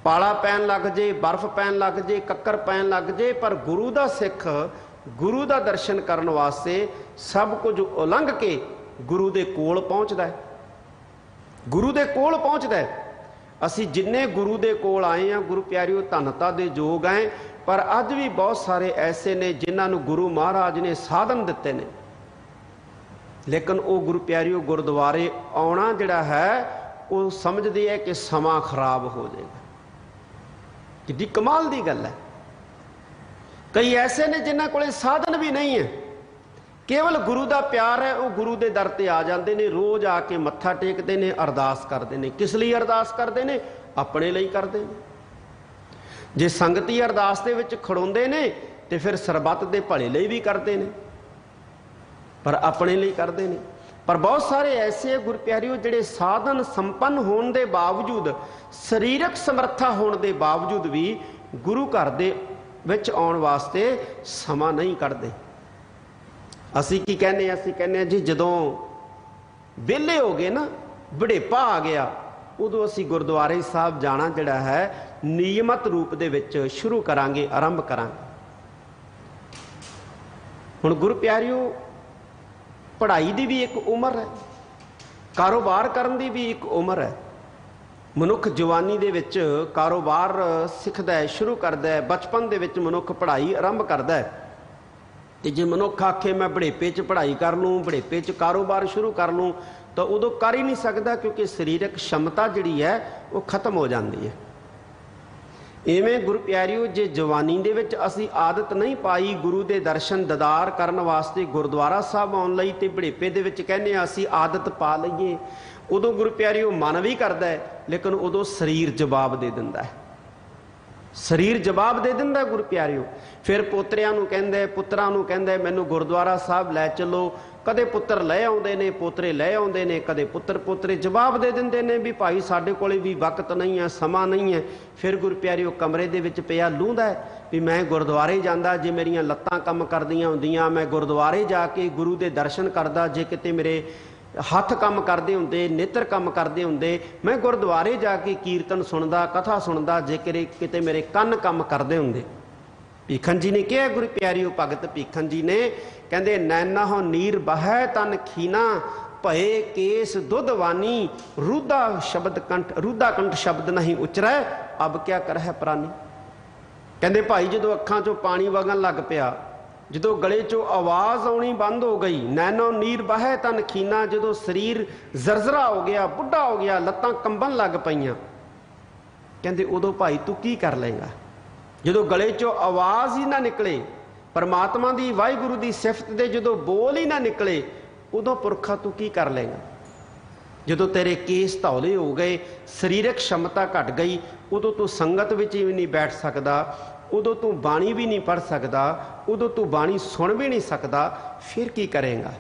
ਪਾਲਾ ਪੈਣ ਲੱਗ ਜੇ, ਬਰਫ਼ ਪੈਣ ਲੱਗ ਜੇ, ਕੱਕਰ ਪੈਣ ਲੱਗ ਜੇ, ਪਰ ਗੁਰੂ ਦਾ ਸਿੱਖ ਗੁਰੂ ਦਾ ਦਰਸ਼ਨ ਕਰਨ ਵਾਸਤੇ ਸਭ ਕੁਝ ਉਲੰਘ ਕੇ ਗੁਰੂ ਦੇ ਕੋਲ ਪਹੁੰਚਦਾ ਹੈ। ਗੁਰੂ ਦੇ ਕੋਲ ਪਹੁੰਚਦਾ ਹੈ। ਅਸੀਂ ਜਿੰਨੇ ਗੁਰੂ ਦੇ ਕੋਲ ਆਏ ਹਾਂ ਗੁਰੂ ਪਿਆਰਿਓ ਧੰਨਤਾ ਦੇ ਯੋਗ ਆਏ, ਪਰ ਅੱਜ ਵੀ ਬਹੁਤ ਸਾਰੇ ਐਸੇ ਨੇ ਜਿਨ੍ਹਾਂ ਨੂੰ ਗੁਰੂ ਮਹਾਰਾਜ ਨੇ ਸਾਧਨ ਦਿੱਤੇ ਨੇ, ਲੇਕਿਨ ਉਹ ਗੁਰੂ ਪਿਆਰਿਓ ਗੁਰਦੁਆਰੇ ਆਉਣਾ ਜਿਹੜਾ ਹੈ ਉਹ ਸਮਝਦੇ ਹੈ ਕਿ ਸਮਾਂ ਖਰਾਬ ਹੋ ਜਾਏਗਾ। ਕਿੱਡੀ ਕਮਾਲ ਦੀ ਗੱਲ ਹੈ। ਕਈ ਐਸੇ ਨੇ ਜਿਨ੍ਹਾਂ ਕੋਲੇ ਸਾਧਨ ਵੀ ਨਹੀਂ ਹੈ, ਕੇਵਲ ਗੁਰੂ ਦਾ ਪਿਆਰ ਹੈ, ਉਹ ਗੁਰੂ ਦੇ ਦਰ ਤੇ ਆ ਜਾਂਦੇ ਨੇ, ਰੋਜ਼ ਆ ਕੇ ਮੱਥਾ ਟੇਕਦੇ ਨੇ, ਅਰਦਾਸ ਕਰਦੇ ਨੇ। ਕਿਸ ਲਈ ਅਰਦਾਸ ਕਰਦੇ ਨੇ? ਆਪਣੇ ਲਈ ਕਰਦੇ ਨੇ। ਜੇ ਸੰਗਤੀ ਅਰਦਾਸ ਦੇ ਵਿੱਚ ਖੜੋਂਦੇ ਨੇ ਤੇ ਫਿਰ ਸਰਬੱਤ ਦੇ ਭਲੇ ਲਈ ਵੀ ਕਰਦੇ ਨੇ, ਪਰ ਆਪਣੇ ਲਈ ਕਰਦੇ ਨੇ। ਪਰ ਬਹੁਤ ਸਾਰੇ ਐਸੇ ਗੁਰ ਪਿਆਰਿਓ ਜਿਹੜੇ ਸਾਧਨ ਸੰਪੰਨ ਹੋਣ ਦੇ ਬਾਵਜੂਦ, ਸਰੀਰਕ ਸਮਰੱਥਾ ਹੋਣ ਦੇ ਬਾਵਜੂਦ ਵੀ ਗੁਰੂ ਘਰ ਦੇ ਵਿੱਚ ਆਉਣ ਵਾਸਤੇ ਸਮਾਂ ਨਹੀਂ ਕੱਢਦੇ। ਅਸੀਂ ਕੀ ਕਹਿੰਦੇ? ਅਸੀਂ ਕਹਿੰਦੇ ਜੀ ਜਦੋਂ ਵਿਹਲੇ ਹੋ ਗਏ ਨਾ, ਬੁਢੇਪਾ ਆ ਗਿਆ, ਉਦੋਂ ਅਸੀਂ ਗੁਰਦੁਆਰੇ ਸਾਹਿਬ ਜਾਣਾ ਜਿਹੜਾ ਹੈ ਨਿਯਮਤ ਰੂਪ ਦੇ ਵਿੱਚ ਸ਼ੁਰੂ ਕਰਾਂਗੇ, ਆਰੰਭ ਕਰਾਂਗੇ। ਹੁਣ ਗੁਰੂ ਪਿਆਰਿਓ ਪੜ੍ਹਾਈ ਦੀ ਵੀ ਇੱਕ ਉਮਰ ਹੈ। ਕਾਰੋਬਾਰ ਕਰਨ ਦੀ ਵੀ ਇੱਕ ਉਮਰ ਹੈ। ਮਨੁੱਖ ਜਵਾਨੀ ਦੇ ਵਿੱਚ ਕਾਰੋਬਾਰ ਸਿੱਖਦਾ ਹੈ, ਸ਼ੁਰੂ ਕਰਦਾ ਹੈ। ਬਚਪਨ ਦੇ ਵਿੱਚ ਮਨੁੱਖ ਪੜ੍ਹਾਈ ਆਰੰਭ ਕਰਦਾ ਹੈ, ਤੇ ਜੇ ਮਨੁੱਖ ਆਖੇ ਮੈਂ ਬੁਢੇਪੇ 'ਚ ਪੜ੍ਹਾਈ ਕਰ ਲੂੰ, ਬੁਢੇਪੇ 'ਚ ਕਾਰੋਬਾਰ ਸ਼ੁਰੂ ਕਰ ਲੂੰ, ਤਾਂ ਉਦੋਂ ਕਰ ਹੀ ਨਹੀਂ ਸਕਦਾ, ਕਿਉਂਕਿ ਸਰੀਰਕ क्षमता ਜਿਹੜੀ ਹੈ ਉਹ ਖਤਮ ਹੋ ਜਾਂਦੀ ਹੈ। ਇਵੇਂ ਗੁਰੂ ਪਿਆਰਿਓ, ਜੇ ਜਵਾਨੀ ਦੇ ਵਿੱਚ ਅਸੀਂ ਆਦਤ ਨਹੀਂ ਪਾਈ ਗੁਰੂ ਦੇ ਦਰਸ਼ਨ ਦੀਦਾਰ ਕਰਨ ਵਾਸਤੇ ਗੁਰਦੁਆਰਾ ਸਾਹਿਬ ਆਉਣ ਲਈ, ਤੇ ਬੁਢੇਪੇ ਦੇ ਵਿੱਚ ਕਹਿੰਦੇ ਹਾਂ ਅਸੀਂ ਆਦਤ ਪਾ ਲਈਏ, ਉਦੋਂ ਗੁਰੂ ਪਿਆਰਿਓ ਮਨ ਵੀ ਕਰਦਾ ਹੈ, ਲੇਕਿਨ ਉਦੋਂ ਸਰੀਰ ਜਵਾਬ ਦੇ ਦਿੰਦਾ ਹੈ। ਸਰੀਰ ਜਵਾਬ ਦੇ ਦਿੰਦਾ ਗੁਰੂ ਪਿਆਰਿਓ। ਫਿਰ ਪੋਤਰਿਆਂ ਨੂੰ ਕਹਿੰਦਾ, ਪੁੱਤਰਾਂ ਨੂੰ ਕਹਿੰਦਾ ਮੈਨੂੰ ਗੁਰਦੁਆਰਾ ਸਾਹਿਬ ਲੈ ਚੱਲੋ। ਕਦੇ ਪੁੱਤਰ ਲੈ ਆਉਂਦੇ ਨੇ, ਪੋਤਰੇ ਲੈ ਆਉਂਦੇ ਨੇ, ਕਦੇ ਪੁੱਤਰ ਪੋਤਰੇ ਜਵਾਬ ਦੇ ਦਿੰਦੇ ਨੇ ਵੀ ਭਾਈ ਸਾਡੇ ਕੋਲੇ ਵੀ ਵਕਤ ਨਹੀਂ ਹੈ, ਸਮਾਂ ਨਹੀਂ ਹੈ। ਫਿਰ ਗੁਰੂ ਪਿਆਰਿਓ ਕਮਰੇ ਦੇ ਵਿੱਚ ਪਿਆ ਲੂੰਦਾ ਵੀ ਮੈਂ ਗੁਰਦੁਆਰੇ ਜਾਂਦਾ, ਜੇ ਮੇਰੀਆਂ ਲੱਤਾਂ ਕੰਮ ਕਰਦੀਆਂ ਹੁੰਦੀਆਂ ਮੈਂ ਗੁਰਦੁਆਰੇ ਜਾ ਕੇ ਗੁਰੂ ਦੇ ਦਰਸ਼ਨ ਕਰਦਾ, ਜੇ ਕਿਤੇ ਮੇਰੇ ਹੱਥ ਕੰਮ ਕਰਦੇ ਹੁੰਦੇ, ਨੇਤਰ ਕੰਮ ਕਰਦੇ ਹੁੰਦੇ, ਮੈਂ ਗੁਰਦੁਆਰੇ ਜਾ ਕੇ ਕੀਰਤਨ ਸੁਣਦਾ, ਕਥਾ ਸੁਣਦਾ, ਜੇ ਕਿਤੇ ਮੇਰੇ ਕੰਨ ਕੰਮ ਕਰਦੇ ਹੁੰਦੇ। ਭੀਖਨ ਜੀ ਨੇ ਕਿਹਾ ਗੁਰੂ ਪਿਆਰਿਓ, ਭਗਤ ਭੀਖਨ ਜੀ ਨੇ ਕਹਿੰਦੇ ਨੈਨਾਹੋ ਨੀਰ ਬਹੈ ਤਨ ਖੀਨਾ ਭਏ ਕੇਸ ਦੁੱਧਵਾਨੀ ਰੂਦਾ ਸ਼ਬਦ ਕੰਠ ਸ਼ਬਦ ਨਹੀਂ ਉਚਰੈ ਅਬ ਕਿਆ ਕਰਹਿ ਪ੍ਰਾਨੀ। ਕਹਿੰਦੇ ਭਾਈ ਜਦੋਂ ਅੱਖਾਂ 'ਚੋਂ ਪਾਣੀ ਵਗਣ ਲੱਗ ਪਿਆ, ਜਦੋਂ ਗਲੇ 'ਚੋਂ ਆਵਾਜ਼ ਆਉਣੀ ਬੰਦ ਹੋ ਗਈ, ਨੈਨੋ ਨੀਰ ਬਹੈ ਤਨ ਖੀਨਾ, ਜਦੋਂ ਸਰੀਰ ਜ਼ਰਜ਼ਰਾ ਹੋ ਗਿਆ, ਬੁੱਢਾ ਹੋ ਗਿਆ, ਲੱਤਾਂ ਕੰਬਣ ਲੱਗ ਪਈਆਂ, ਕਹਿੰਦੇ ਉਦੋਂ ਭਾਈ ਤੂੰ ਕੀ ਕਰ ਲਏਗਾ? ਜਦੋਂ ਗਲੇ 'ਚੋਂ ਆਵਾਜ਼ ਹੀ ਨਾ ਨਿਕਲੇ, ਪਰਮਾਤਮਾ ਦੀ ਵਾਹਿਗੁਰੂ ਦੀ ਸਿਫਤ ਦੇ ਜਦੋਂ ਬੋਲ ਹੀ ਨਾ ਨਿਕਲੇ, ਉਦੋਂ ਪੁਰਖਾ ਤੂੰ ਕੀ ਕਰ ਲਏਗਾ? ਜਦੋਂ ਤੇਰੇ ਕੇਸ ਧੌਲੇ ਹੋ ਗਏ, ਸਰੀਰਕ क्षमता ਘਟ ਗਈ, ਉਦੋਂ ਤੂੰ ਸੰਗਤ ਵਿੱਚ ਵੀ ਨਹੀਂ ਬੈਠ ਸਕਦਾ, ਉਦੋਂ ਤੂੰ ਬਾਣੀ ਵੀ ਨਹੀਂ ਪੜ੍ਹ ਸਕਦਾ, ਉਦੋਂ ਤੂੰ ਬਾਣੀ ਸੁਣ ਵੀ ਨਹੀਂ ਸਕਦਾ, ਫਿਰ ਕੀ ਕਰੇਗਾ?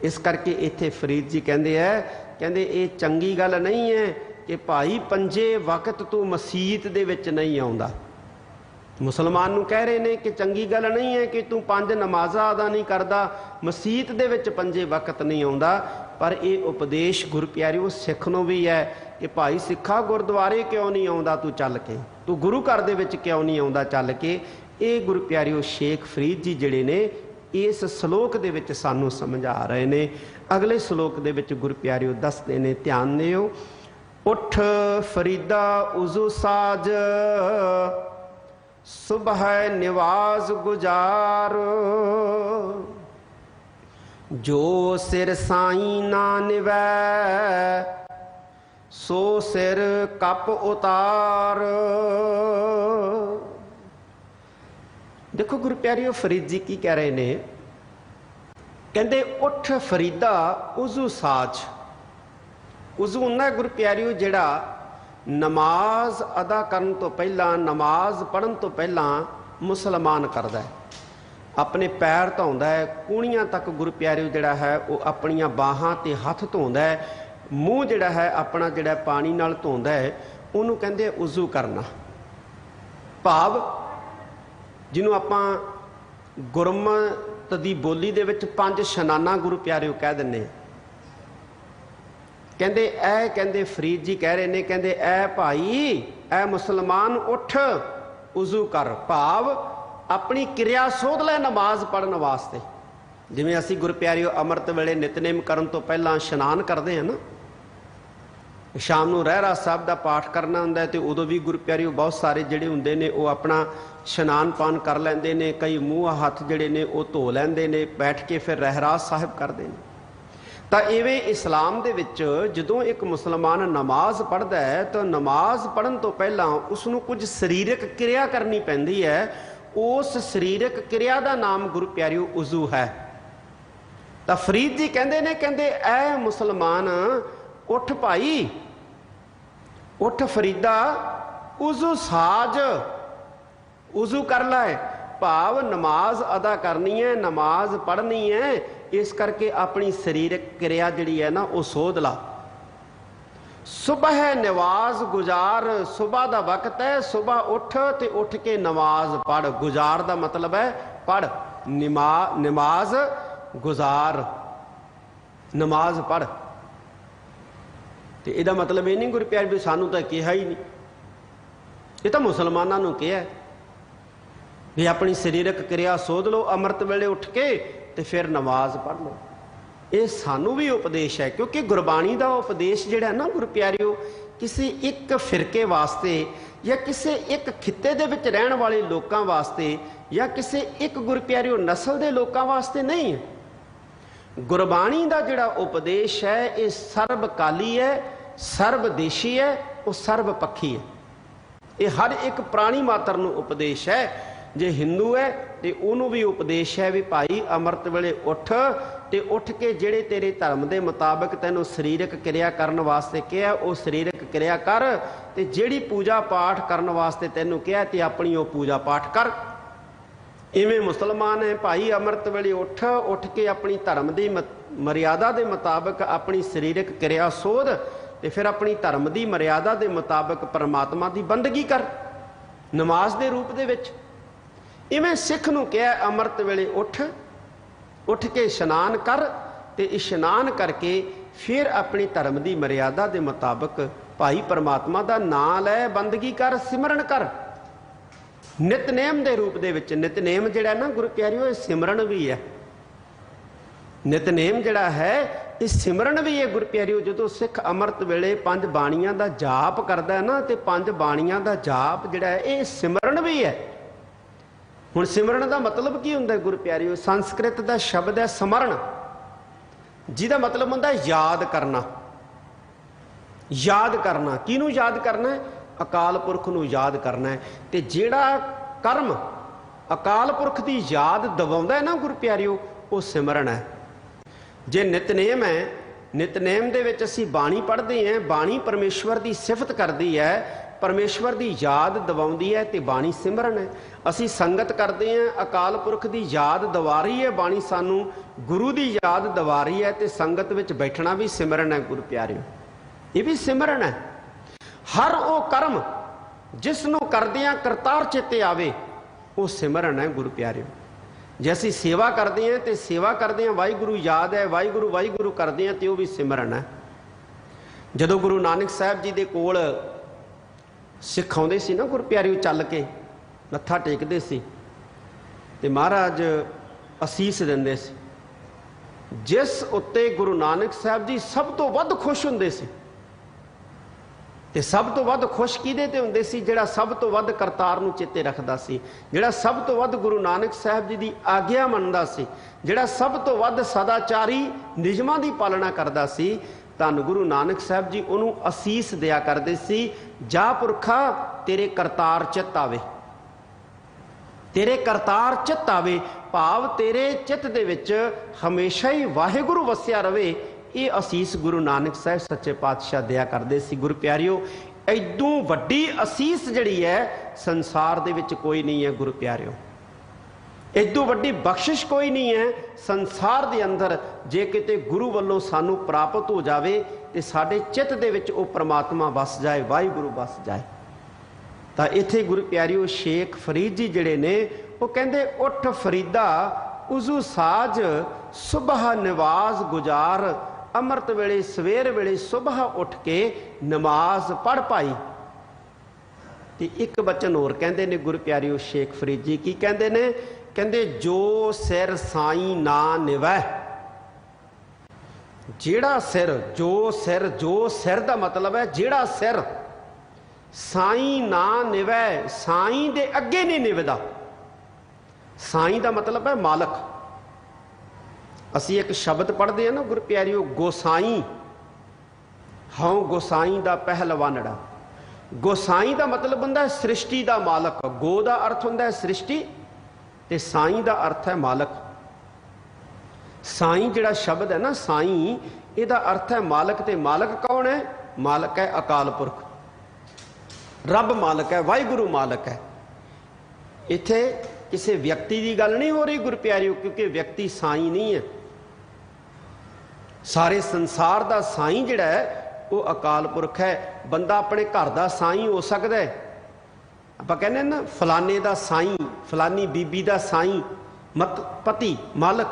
ਇਸ ਕਰਕੇ ਇੱਥੇ ਫਰੀਦ ਜੀ ਕਹਿੰਦੇ ਹੈ, ਕਹਿੰਦੇ ਇਹ ਚੰਗੀ ਗੱਲ ਨਹੀਂ ਹੈ ਕਿ ਭਾਈ ਪੰਜੇ ਵਕਤ ਤੂੰ ਮਸੀਤ ਦੇ ਵਿੱਚ ਨਹੀਂ ਆਉਂਦਾ। ਮੁਸਲਮਾਨ ਨੂੰ ਕਹਿ ਰਹੇ ਨੇ ਕਿ ਚੰਗੀ ਗੱਲ ਨਹੀਂ ਹੈ ਕਿ ਤੂੰ 5 ਨਮਾਜ਼ਾਂ ਅਦਾ ਨਹੀਂ ਕਰਦਾ, ਮਸੀਤ ਦੇ ਵਿੱਚ ਪੰਜੇ ਵਕਤ ਨਹੀਂ ਆਉਂਦਾ। ਪਰ ਇਹ ਉਪਦੇਸ਼ ਗੁਰੂ ਪਿਆਰਿਓ ਸਿੱਖ ਨੂੰ ਵੀ ਹੈ ਕਿ ਭਾਈ ਸਿੱਖਾ ਗੁਰਦੁਆਰੇ ਕਿਉਂ ਨਹੀਂ ਆਉਂਦਾ ਤੂੰ ਚੱਲ ਕੇ, ਤੂੰ ਗੁਰੂ ਘਰ ਦੇ ਵਿੱਚ ਕਿਉਂ ਨਹੀਂ ਆਉਂਦਾ ਚੱਲ ਕੇ। ਇਹ ਗੁਰੂ ਪਿਆਰਿਓ ਸ਼ੇਖ ਫਰੀਦ ਜੀ ਜਿਹੜੇ ਨੇ ਇਸ ਸ਼ਲੋਕ ਦੇ ਵਿੱਚ ਸਾਨੂੰ ਸਮਝਾ ਰਹੇ ਨੇ। ਅਗਲੇ ਸ਼ਲੋਕ ਦੇ ਵਿੱਚ ਗੁਰੂ ਪਿਆਰਿਓ ਦੱਸਦੇ ਨੇ, ਧਿਆਨ ਦਿਓ, ਉੱਠ ਫਰੀਦਾ ਉਜ਼ੂ ਸਾਜ ਸੁਬਹ ਨਿਵਾਜ਼ ਗੁਜ਼ਾਰ ਜੋ ਸਿਰ ਸਾਈਂ ਨਾ ਨਿਵੈ ਸੋ ਸਿਰ ਕੱਪ ਉਤਾਰ। ਦੇਖੋ ਗੁਰੂ ਪਿਆਰਿਓ ਫਰੀਦ ਜੀ ਕੀ ਕਹਿ ਰਹੇ ਨੇ, ਕਹਿੰਦੇ ਉੱਠ ਫਰੀਦਾ ਉਜ਼ੂ ਸਾਜ। ਉਜ਼ੂ ਹੁੰਦਾ ਗੁਰੂ ਪਿਆਰਿਓ ਜਿਹੜਾ ਨਮਾਜ਼ ਅਦਾ ਕਰਨ ਤੋਂ ਪਹਿਲਾਂ, ਨਮਾਜ਼ ਪੜ੍ਹਨ ਤੋਂ ਪਹਿਲਾਂ ਮੁਸਲਮਾਨ ਕਰਦਾ ਹੈ, ਆਪਣੇ ਪੈਰ ਧੋਂਦਾ ਹੈ, ਕੂਣੀਆਂ ਤੱਕ ਗੁਰੂ ਪਿਆਰਿਓ ਜਿਹੜਾ ਹੈ ਉਹ ਆਪਣੀਆਂ ਬਾਹਾਂ ਤੇ ਹੱਥ ਧੋਂਦਾ ਹੈ, ਮੂੰਹ ਜਿਹੜਾ ਹੈ ਆਪਣਾ ਜਿਹੜਾ ਪਾਣੀ ਨਾਲ ਧੋਂਦਾ ਹੈ, ਉਹਨੂੰ ਕਹਿੰਦੇ ਉਜ਼ੂ ਕਰਨਾ। ਭਾਵ ਜਿਹਨੂੰ ਆਪਾਂ ਗੁਰਮਤਿ ਦੀ ਬੋਲੀ ਦੇ ਵਿੱਚ 5 ਇਸ਼ਨਾਨਾਂ ਗੁਰੂ ਪਿਆਰਿਓ ਕਹਿ ਦਿੰਦੇ। ਕਹਿੰਦੇ ਇਹ ਕਹਿੰਦੇ ਫਰੀਦ ਜੀ ਕਹਿ ਰਹੇ ਨੇ, ਕਹਿੰਦੇ ਐ ਭਾਈ ਐ ਮੁਸਲਮਾਨ ਉੱਠ ਉਜ਼ੂ ਕਰ, ਭਾਵ ਆਪਣੀ ਕਿਰਿਆ ਸੋਧ ਲੈ ਨਮਾਜ਼ ਪੜ੍ਹਨ ਵਾਸਤੇ। ਜਿਵੇਂ ਅਸੀਂ ਗੁਰੂ ਪਿਆਰਿਓ ਅੰਮ੍ਰਿਤ ਵੇਲੇ ਨਿਤਨੇਮ ਕਰਨ ਤੋਂ ਪਹਿਲਾਂ ਇਸ਼ਨਾਨ ਕਰਦੇ ਹਾਂ ਨਾ, ਸ਼ਾਮ ਨੂੰ ਰਹਿਰਾਸ ਸਾਹਿਬ ਦਾ ਪਾਠ ਕਰਨਾ ਹੁੰਦਾ ਤੇ ਉਦੋਂ ਵੀ ਗੁਰੂ ਪਿਆਰਿਓ ਬਹੁਤ ਸਾਰੇ ਜਿਹੜੇ ਹੁੰਦੇ ਨੇ ਉਹ ਆਪਣਾ ਇਸ਼ਨਾਨ ਪਾਨ ਕਰ ਲੈਂਦੇ ਨੇ, ਕਈ ਮੂੰਹ ਹੱਥ ਜਿਹੜੇ ਨੇ ਉਹ ਧੋ ਲੈਂਦੇ ਨੇ, ਬੈਠ ਕੇ ਫਿਰ ਰਹਿਰਾਸ ਸਾਹਿਬ ਕਰਦੇ ਨੇ। ਤਾਂ ਇਵੇਂ ਇਸਲਾਮ ਦੇ ਵਿੱਚ ਜਦੋਂ ਇੱਕ ਮੁਸਲਮਾਨ ਨਮਾਜ਼ ਪੜ੍ਹਦਾ ਹੈ ਤਾਂ ਨਮਾਜ਼ ਪੜ੍ਹਨ ਤੋਂ ਪਹਿਲਾਂ ਉਸ ਨੂੰ ਕੁਝ ਸਰੀਰਕ ਕਿਰਿਆ ਕਰਨੀ ਪੈਂਦੀ ਹੈ। ਉਸ ਸਰੀਰਕ ਕਿਰਿਆ ਦਾ ਨਾਮ ਗੁਰੂ ਪਿਆਰਿਓ ਉਜ਼ੂ ਹੈ। ਤਾਂ ਫਰੀਦ ਜੀ ਕਹਿੰਦੇ ਨੇ, ਕਹਿੰਦੇ ਐ ਮੁਸਲਮਾਨ ਉੱਠ ਭਾਈ, ਉੱਠ ਫਰੀਦਾ ਉਜ਼ੂ ਸਾਜ, ਉਜ਼ੂ ਕਰ ਲੈ, ਭਾਵ ਨਮਾਜ਼ ਅਦਾ ਕਰਨੀ ਹੈ, ਨਮਾਜ਼ ਪੜ੍ਹਨੀ ਹੈ, ਇਸ ਕਰਕੇ ਆਪਣੀ ਸਰੀਰਕ ਕਿਰਿਆ ਜਿਹੜੀ ਹੈ ਨਾ ਉਹ ਸੋਧ ਲਾ। ਸੁਬਹ ਨਵਾਜ਼ ਗੁਜ਼ਾਰ, ਸੁਬਹ ਦਾ ਵਕਤ ਹੈ, ਸੁਬਹ ਉੱਠ ਤੇ ਉੱਠ ਕੇ ਨਮਾਜ਼ ਪੜ੍ਹ। ਗੁਜ਼ਾਰ ਦਾ ਮਤਲਬ ਹੈ ਪੜ੍ਹ, ਨਮਾਜ਼ ਗੁਜ਼ਾਰ, ਨਮਾਜ਼ ਪੜ੍ਹ। ਤੇ ਇਹਦਾ ਮਤਲਬ ਇਹ ਨਹੀਂ ਗੁਰੂ ਪਿਆਰੇ ਵੀ ਸਾਨੂੰ ਤਾਂ ਕਿਹਾ ਹੀ ਨਹੀਂ, ਇਹ ਤਾਂ ਮੁਸਲਮਾਨਾਂ ਨੂੰ ਕਿਹਾ ਵੀ ਆਪਣੀ ਸਰੀਰਕ ਕਿਰਿਆ ਸੋਧ ਲਓ ਅੰਮ੍ਰਿਤ ਵੇਲੇ ਉੱਠ ਕੇ ਤੇ ਫਿਰ ਨਮਾਜ਼ ਪੜ੍ਹ ਲਓ। ये सानू भी उपदेश है, क्योंकि गुरबाणी का उपदेश जिहड़ा ना गुरु प्यारिओ किसी एक फिरके वास्ते या किसी एक खिते दे विच रहण वाले लोकां वास्ते या किसी एक गुरु प्यारिओ नस्ल दे लोकां वास्ते नहीं है। गुरबाणी का जिहड़ा उपदेश है ये सर्वकाली है, सर्वदेशी है, वो सर्वपक्षी है। ये हर एक प्राणी मात्र नूं उपदेश है। जे हिंदू है तो उन्होंने भी उपदेश है भी भाई अमृत वेले उठ ते उठ के जेड़े तेरे धर्म के मुताबिक तेनों शरीरक क्रिया करने वास्ते कहा वो शरीरक क्रिया कर, ते जेड़ी पूजा पाठ करने वास्ते तेनों कहा ते अपनी वो पूजा पाठ कर। इवें मुसलमान है भाई अमृत वेले उठ उठ के अपनी धर्म की मर्यादा के मुताबिक अपनी शरीरक क्रिया सोध ते फिर अपनी धर्म की मर्यादा के मुताबिक परमात्मा की बंदगी कर नमाज के रूप दे विच। इवें सिख नूं कहा अमृत वेले उठ उठ के इशनान कर ते इशनान करके फिर अपनी धर्म की मर्यादा के मुताबिक भाई परमात्मा का नाम लै, बंदगी कर, सिमरन कर। नितनेम के रूप दे विच नितनेम जिहड़ा ना गुरु प्यारिओ ये सिमरन भी है। नितनेम जिहड़ा है ये सिमरन भी है गुरु प्यारिओ। जो सिख अमृत वेले 5 बाणियां का जाप करता है ना, तो 5 बाणियां का जाप जिहड़ा है ये सिमरन भी है। हुण सिमरन का मतलब की हुंदा है गुरु प्यारिओ? संस्कृत का शब्द है समरण, जिहदा मतलब हुंदा है याद करना। याद करना किहनूं याद करना है? अकाल पुरख नूं याद करना है। ते जिहड़ा कर्म अकाल पुरख की याद दिवाउंदा है ना गुरु प्यारिओ, वो सिमरन है। जे नितनेम है, नितनेम दे विच असीं बाणी पढ़ते हैं, बाणी परमेश्वर की सिफत करती है, परमेश्वर की याद दिवाउंदी है, तो बाणी सिमरन है। असीं संगत करते हैं, अकाल पुरख की याद दिवा रही है बाणी, सानू गुरु की याद दिवा रही है, तो संगत विच बैठना भी सिमरन है गुरु प्यारिओ। ये भी सिमरन है। हर वो कर्म जिसनों करदियां करतार चेते आवे वो सिमरन है गुरु प्यारिओ। जे असीं सेवा करते हैं तो सेवा करते हैं वाहिगुरु याद है, वाहिगुरु वाहिगुरु करते हैं तो वह भी सिमरन है। जदों गुरु नानक साहब जी के कोल सिख आउंदे सी ना गुरु प्यारिओ, चल के मत्था टेकदे सी ते महाराज असीस दिंदे सी, जिस उत्ते गुरु नानक साहब जी सब तो वध खुश हुंदे सी। ते सब तो वध खुश किहदे ते हुंदे सी? जिहड़ा सब तो वध करतार नूं चेते रखदा सी, जिहड़ा सब तो वध गुरु नानक साहब जी दी आग्या मनदा सी, जिहड़ा सब तो वध सदाचारी नियमां दी पालना करदा सी। धन गुरु नानक साहब जी उन्होंने असीस दिया करते सी, जा पुरखा तेरे करतार चित आवे, तेरे करतार चित आवे, भाव तेरे चित दे विच हमेशा ही वाहिगुरु वसिया रवे। ये असीस गुरु नानक साहब सच्चे पातशाह दिया करते सी गुरु प्यारिओ। ऐदों वड्डी असीस जिहड़ी है संसार दे विच कोई नहीं है गुरु प्यारिओ। ऐदों वड्डी बख्शिश कोई नहीं है संसार दे अंदर। जे किते गुरु वल्लों सानू प्राप्त हो जावे ते साडे चित दे विच ओ परमात्मा वस जाए, वाहिगुरु वस जाए। तां इत्थे गुरु प्यारिओ शेख फरीद जी जिहड़े ने वो कहंदे उठ फरीदा उजू साज सुबह नवाज गुजार, अमृत वेले सवेर वेले सुबह उठ के नमाज पढ़ पाई। ते एक बचन होर कहंदे ने गुरु प्यारिओ शेख फरीद जी, की कहंदे ने? कहंदे जो सिर साईं ना निवै। जेड़ा सिर, जो सिर दा मतलब है जेड़ा सिर साईं ना निवै, साईं दे अगे नहीं निवदा। साईं दा मतलब है मालक। असी एक शब्द पढ़ते हैं ना गुरु प्यारिओ, गोसाई हाँ गोसाई दा पहलवानड़ा। गोसाई दा मतलब हुंदा है सृष्टि दा मालक। गो दा अर्थ हुंदा है सृष्टि ते साईं दा अर्थ है मालक। साईं जिहड़ा शब्द है ना साईं, इहदा अर्थ है मालक। ते मालक कौन है? मालक है अकाल पुरख, रब मालक है, वाहिगुरु मालक है। इत्थे किसी व्यक्ति की गल नहीं हो रही गुरु प्यारिओ, क्योंकि व्यक्ति साईं नहीं है। सारे संसार का साईं जिहड़ा है वो अकाल पुरख है। बंदा अपने घर का साईं हो सकता है, आपां कहने ना फलाने का साईं, फलानी बीबी का साईं, मत पति मालक,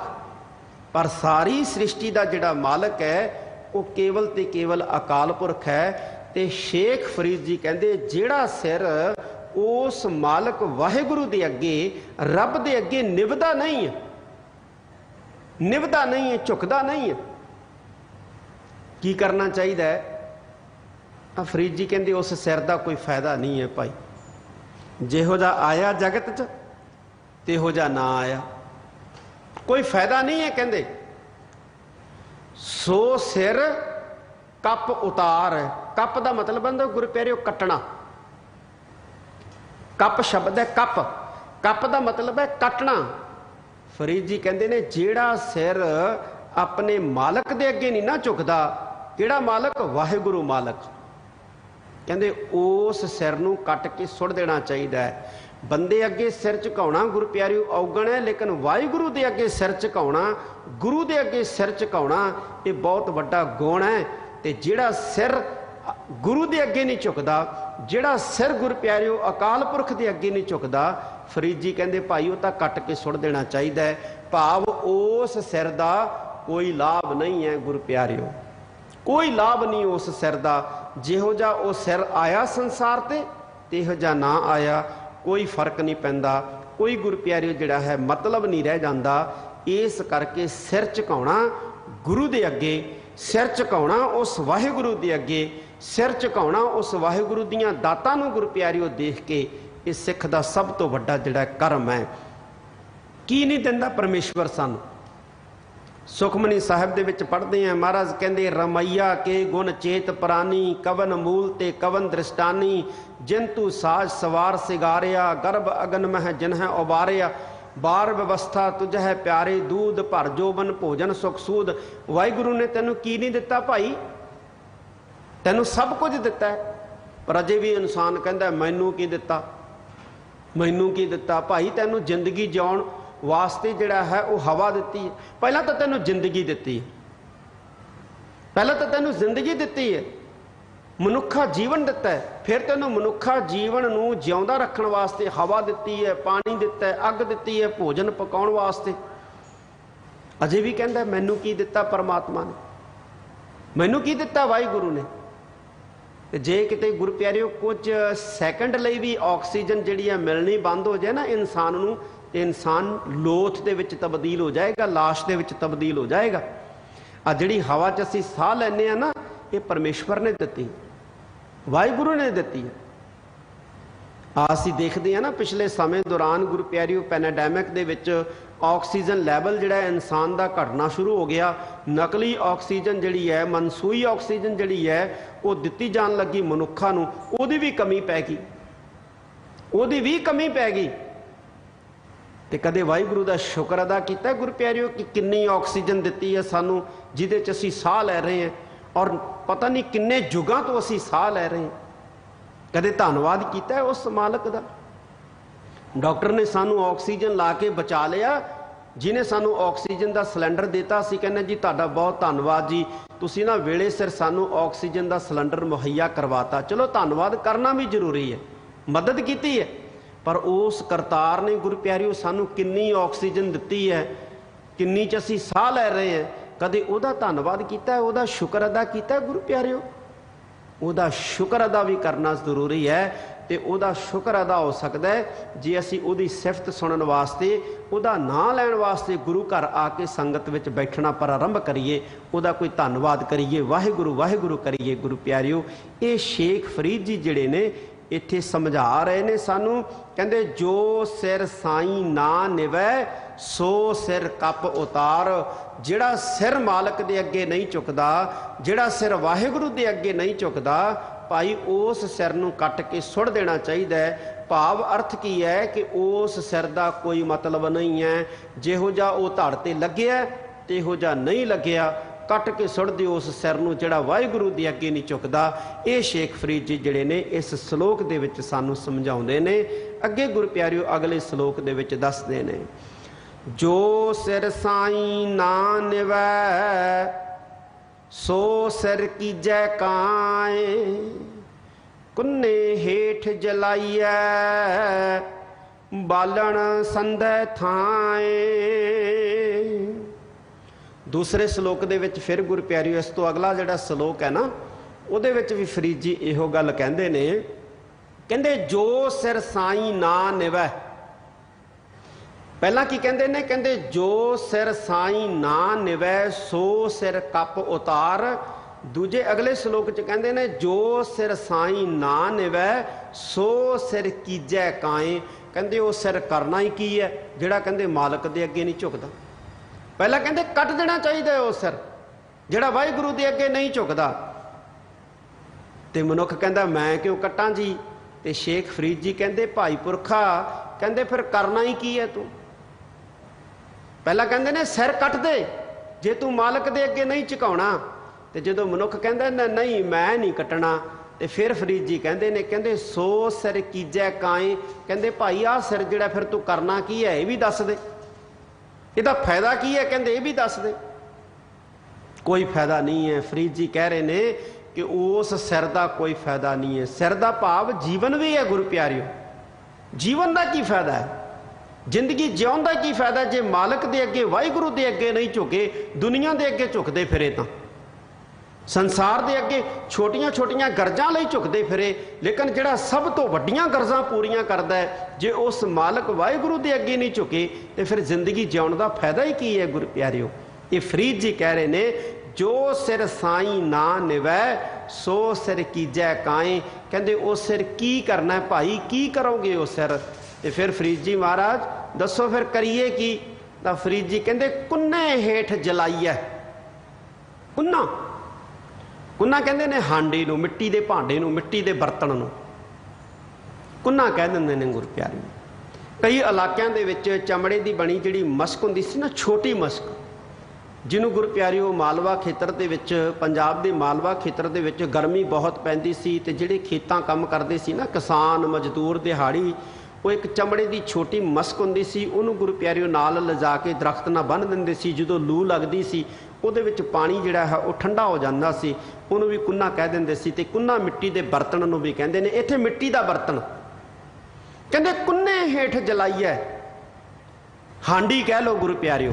पर सारी सृष्टि का जिहड़ा मालक है वो केवल ते केवल अकाल पुरख है। ते शेख फरीद जी कहंदे जिहड़ा सिर उस मालक वाहिगुरु दे अगे, रब दे अगे निभदा नहीं है, निभदा नहीं है, झुकदा नहीं है। की करना चाहिए? फरीद जी कहते उस सिर का कोई फायदा नहीं है भाई, जिहो जा आया जगत च तिहो जा ना आया, कोई फायदा नहीं है। कहते सो सिर कप उतार है। कप का मतलब है गुरु प्यारिओ कटना। कप शब्द है कप, कप का मतलब है कटना। फरीद जी कहते ने जेड़ा सिर अपने मालक दे अगे नहीं ना झुकदा, केड़ा मालक? वाहिगुरु मालक। कहते उस सिर नूं कट के सुट देना चाहिए है। बंदे अगे सिर झुकाउणा गुरु प्यारिओ औगण है, लेकिन वाहिगुरु दे अगे सिर झुकाउणा, गुरु दे अगे सिर झुकाउणा ये बहुत वड्डा गुण है। ते जिहड़ा सिर गुरु दे अगे नहीं झुकदा, जिहड़ा सिर गुरु प्यारिओ अकाल पुरख दे अगे नहीं झुकदा, फरीद जी कहते भाई वो तो कट के सुट देना चाहिए है। भाव उस सिर का कोई लाभ नहीं है गुरु प्यारिओ, कोई लाभ नहीं उस सिर का। जिहो जा वो सिर आया संसार ते तिहो जा ना आया, कोई फर्क नहीं पैंदा। कोई गुरु प्यारिओ जिहड़ा है मतलब नहीं रह जाता। इस करके सिर झुकाउणा गुरु दे अगे, सिर झुकाउणा उस वाहिगुरु दे अगे, सिर झुकाउणा उस वाहिगुरु दीआं दातां नूं गुरु प्यारिओ देख के ये सिख दा सब तो वड्डा जिहड़ा कर्म है। की नहीं दिंदा परमेश्वर सानूं? सुखमनी साहिब दे विच पढ़दे हैं, महाराज कहंदे रमैया के गुण चेत प्राणी, कवन मूल ते कवन दृष्टानी, जिंतु साज सवार सिगारिया, गर्भ अगन मह जिन्ह उबारिया, बार व्यवस्था तुझ है प्यारे, दूध भर जोबन भोजन सुख सूद। वाहिगुरु ने तेनू की नहीं दिता भाई? तेनू सब कुछ दिता है, पर अजे भी इंसान कहता मैनू की दिता, मैनू की दिता? भाई तेनू जिंदगी जिउण वास्ते जिहड़ा है वो हवा दिती है। पहला तो तेनू जिंदगी दिती है, पहला तो तेनू जिंदगी दिती है, मनुखा जीवन दिता है, फिर तेनू मनुखा जीवन नूं जिउंदा रखण वास्ते हवा दिती है, पानी दिता है, अग दिती है, भोजन पकाउण वास्ते। अजे भी कहता मैनू की दिता परमात्मा ने, मैनू की दिता वाहिगुरु ने। जे किते गुरु प्यारिओ कुछ सैकंड लई भी ऑक्सीजन जिहड़ी है मिलनी बंद हो जाए ना इंसान नूं, इंसान लोथ दे विच तब्दील हो जाएगा, लाश दे विच तब्दील हो जाएगा। आ जिहड़ी हवा च असीं साह लैंदे आ ना, ये परमेश्वर ने दिती, वाहिगुरु ने दिती है। असीं देखते हैं ना पिछले समय दौरान गुरु प्यारिओ पैनाडैमिक दे विच ऑक्सीजन लैवल जिहड़ा इंसान का घटना शुरू हो गया। नकली ऑक्सीजन जिहड़ी है, मनसूई ऑक्सीजन जिहड़ी है वो दिती जान लगी मनुखा नूं, उहदी भी कमी पै गई, उहदी भी कमी पै गई। ते कदे वाहिगुरु का शुक्र अदा किया गुरु प्यारिओ कि किन्नी ऑक्सीजन दिती है सानू, जिहदे च असीं साह लै रहे हैं, और पता नहीं किन्ने युगां तो असीं साह लै रहे हैं। कदे धन्नवाद किया उस मालक का? डॉक्टर ने सानू ऑक्सीजन ला के बचा लिया, जिन्हें सानू ऑक्सीजन का सिलेंडर दिता, असीं कहने जी तुहाडा बहुत धन्नवाद जी, तुसीं ना वेले सिर सानू ऑक्सीजन का सिलेंडर मुहैया करवाता। चलो धन्नवाद करना भी जरूरी है, मदद की है, पर उस करतार ने गुरु प्यारिओ सानू किन्नी ऑक्सीजन दिती है, किन्नी च असीं साह लै रहे हैं, कदे उहदा धन्नवाद किया, उहदा शुक्र अदा किया गुरु प्यारिओ? उहदा शुक्र अदा भी करना जरूरी है। तो उहदा शुक्र अदा हो सकता है जे असीं उहदी सिफत सुनन वास्ते, उहदा नां लैण वास्ते गुरु घर आके संगत विच बैठना प्रारंभ करिए, उहदा कोई धन्नवाद करिए, वाहिगुरु वाहिगुरु करिए। गुरु प्यारिओ ये शेख फरीद जी जिहड़े ने इत्थे समझा रहे ने सानू, कहंदे जो सिर साईं ना निवै सो सिर कप उतार। जिहड़ा सिर मालक दे अगे नहीं झुकदा, जिहड़ा सिर वाहिगुरु दे अगे नहीं झुकदा, भाई उस सिर नूं कट के सुट देना चाहिए। भाव अर्थ की है कि उस सिर का कोई मतलब नहीं है, जिहो जा वो धड़ ते लग्या तिहो जा नहीं लग्या, कट के सुट दिओ उस सिर नूं जिहड़ा वाहिगुरु दे अगे नहीं झुकदा। ये शेख फरीद जी जिहड़े ने इस श्लोक दे विच सानूं समझाउंदे ने। अगे गुरु प्यारिओ अगले श्लोक दे विच दसदे ने, जो सिर साईं ना निवै सो सिर कीजै काए, कुन्ने हेठ जलाइए बालण संदै थाए। दूसरे श्लोक दे विच फिर गुरु प्यारिओ इस तो अगला जिहड़ा श्लोक है ना, उहदे विच भी फरीद जी इहो गल कहंदे ने, कहंदे जो सिर साईं ना निवै। पहला की कहते ने, कहते जो सिर साई ना निवै सो सिर कप उतार। दूजे अगले श्लोक च कहते ने, जो सिर साई ना निवै सो सिर कीजै काए। कहते वो सिर करना ही की है जिहड़ा कहते मालक दे अगे नहीं झुकदा। पहला कहते कट देना चाहिए वो सिर जिहड़ा वाहिगुरू दे अगे नहीं झुकदा। ते मनुख कहता मैं क्यों कट्टां जी। ते शेख फरीद जी कहते भाई पुरखा, कहते फिर करना ही की है तू। पहला कहते ने सिर कट दे जे तू मालक दे अगे नहीं झुकाउणा। ते जदों मनुख कहता नहीं मैं नहीं कटना, ते फिर फरीद जी कहते ने, कहते सो सिर कीजै काए। कहते भाई आ सिर जिहड़ा फिर तू करना की है, ये भी दस दे, इहदा फायदा की है, कहते ये भी दस दे। कोई फायदा नहीं है। फरीद जी कह रहे ने कि उस सिर का कोई फायदा नहीं है। सिर का भाव जीवन भी है गुरु प्यारियो। जीवन का की फायदा है, जिंदगी जिउण का की फायदा जे मालक दे अगे वाहिगुरू दे अगे नहीं झुके, दुनिया दे अगे झुकदे फिरे तां संसार दे अगे छोटियां छोटियां गरजां लई झुकदे फिरे। लेकिन जिहड़ा सब तो वड्डियां गरजां पूरीआं करदा है, जे उस मालक वाहिगुरू दे अगे नहीं झुके तो फिर जिंदगी जिउण का फायदा ही की है गुरु प्यारियो। ये फरीद जी कह रहे ने, जो सिर साई ना निवै सो सिर कीजै काए। कहते वो सिर की करना है भाई, की करोगे वो सिर। तो फिर फरीद जी महाराज दसो फिर करिए की। तो फरीद जी कहते कुन्ने हेठ जलाइए। कुन्ना कुन्ना कहते ने हांडी नूं, मिट्टी के भांडे नूं, मिट्टी के बर्तन नूं कुन्ना कह देंदे ने गुरु प्यारे। कई इलाकों के विच चमड़े की बनी जिहड़ी मस्क हुंदी सी ना, छोटी मस्क, जिन्हों गुरु प्यारिओ मालवा खेतर के विच, पंजाब के मालवा खेतर के विच गर्मी बहुत पैंदी सी। ते जिहड़े खेतां काम करते सी ना, किसान मजदूर दिहाड़ी, वो एक चमड़े की छोटी मस्क हुंदी सी, उन्होंने गुरु प्यारिओ नाल लिजा के दरख्त नाल बन दिंदे सी। जदों लू लगदी सी उहदे विच पानी जिहड़ा है वो ठंडा हो जांदा सी, उहनूं भी कुन्ना कह दिंदे सी। ते कुन्ना मिट्टी के बर्तन नूं भी कहंदे ने। इत्थे मिट्टी का बर्तन कहंदे कुन्ने हेठ जलाइए, हांडी कह लो गुरु प्यारिओ।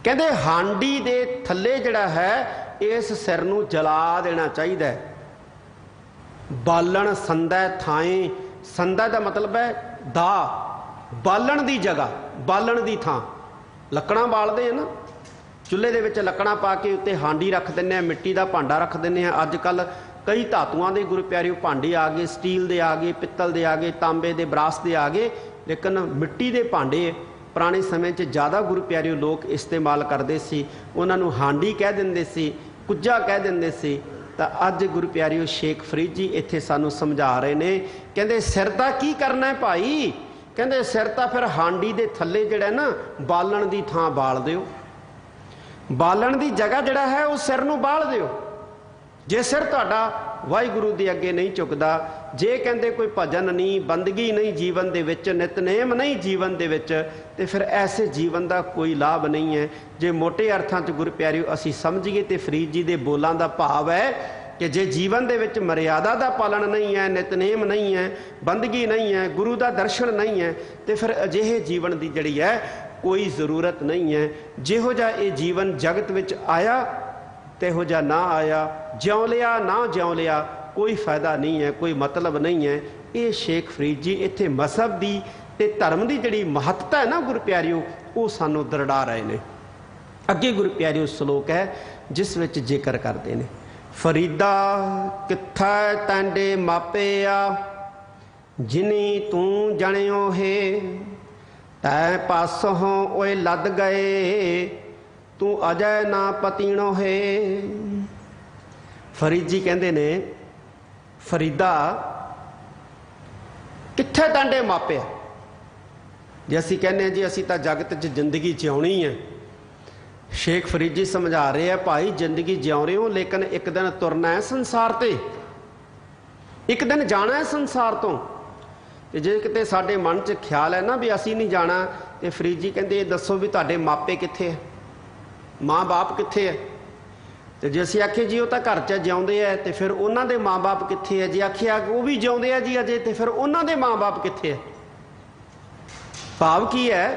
कहंदे हांडी दे थल्ले जिहड़ा है इस सिर नूं जला देना चाहिए। बालण संदै थाए, संदै दा मतलब है दा, बालण दी जगह, बालण दी थां। लकड़ां बालदे हैं ना, चुल्हे दे विच लकड़ां पा के उत्ते हांडी रख दिंदे आ, मिट्टी दा भांडा रख दिंदे आ। अजकल कई धातुआं दे गुरु प्यारिओ भांडे आ गए, स्टील दे आ गए, पित्तल दे आ गए, तांबे दे, ब्रास दे आ गए। लेकिन मिट्टी दे भांडे पुराने समय च ज़्यादा गुरु प्यारिओ लोग इस्तेमाल करते सी, उन्होंने हांडी कह देंदे सी, कुज्जा कह देंदे सी। तो अज गुरु प्यारिओ शेख फरीद जी इत्थे सानू समझा रहे ने, कहंदे सिर दा की करना है भाई। कहंदे सिर तां फिर हांडी दे थल्ले जिहड़ा ना बालण दी थां बाल दिओ, बालण दी जगह जिहड़ा है वो सिर नूं बाल दिओ। जे सिर तुहाडा वाहिगुरू दे अगे नहीं झुकदा, जे कहंदे कोई भजन नहीं, बंदगी नहीं जीवन दे विच, नितनेम नहीं जीवन दे विच, ते फिर ऐसे जीवन का कोई लाभ नहीं है। जे मोटे अर्थां च गुरु प्यारिओ असीं समझीए तो फरीद जी दे बोलां दा भाव है कि जे जीवन दे विच मर्यादा दा पालन नहीं है, नितनेम नहीं है, बंदगी नहीं है, गुरु का दर्शन नहीं है, तो फिर अजिहे जीवन की जिहड़ी है कोई ज़रूरत नहीं है। जिहो जिहा ये जीवन जगत विच आया तिहो जिहा ना आया, ज्यों लिया ना ज्यों लिया, कोई फायदा नहीं है, कोई मतलब नहीं है। ये शेख फरीद जी इत्थे मजहब की ते धर्म की जिहड़ी महत्ता है ना गुरु प्यारिओ, वो सानू दरड़ा रहे हैं। अगे गुरु प्यारिओ श्लोक है जिस विच जिक्र करते हैं, फरीदा कित्था तैंडे मापे आ, जिनी तू जणियो है, तै पासों ओए लद गए, तू अजय ना पतीणो है। फरीद जी कहते ने, फरीदा कित्थे तांडे मापे। जे असीं कहने जी असीं तां जगत च जिंदगी जिउणी है, शेख फरीद जी समझा रहे हैं भाई जिंदगी जिउ रहे हो, लेकिन एक दिन तुरना है संसार ते, एक दिन जाना है संसार तो। जे किते साडे मन च ख्याल है ना भी असीं नहीं जाना, तो फरीद जी कहते दसो भी तुहाडे मापे कित्थे है, माँ बाप कित्थे है। तो जे असीं आखिए जी वो तो घर च जिउंदे है, तो फिर उन्हां दे माँ बाप कित्थे है। जे आखिया वो भी जिउंदे है जी अजे, तो फिर उन्हां दे माँ बाप कित्थे है। भाव की है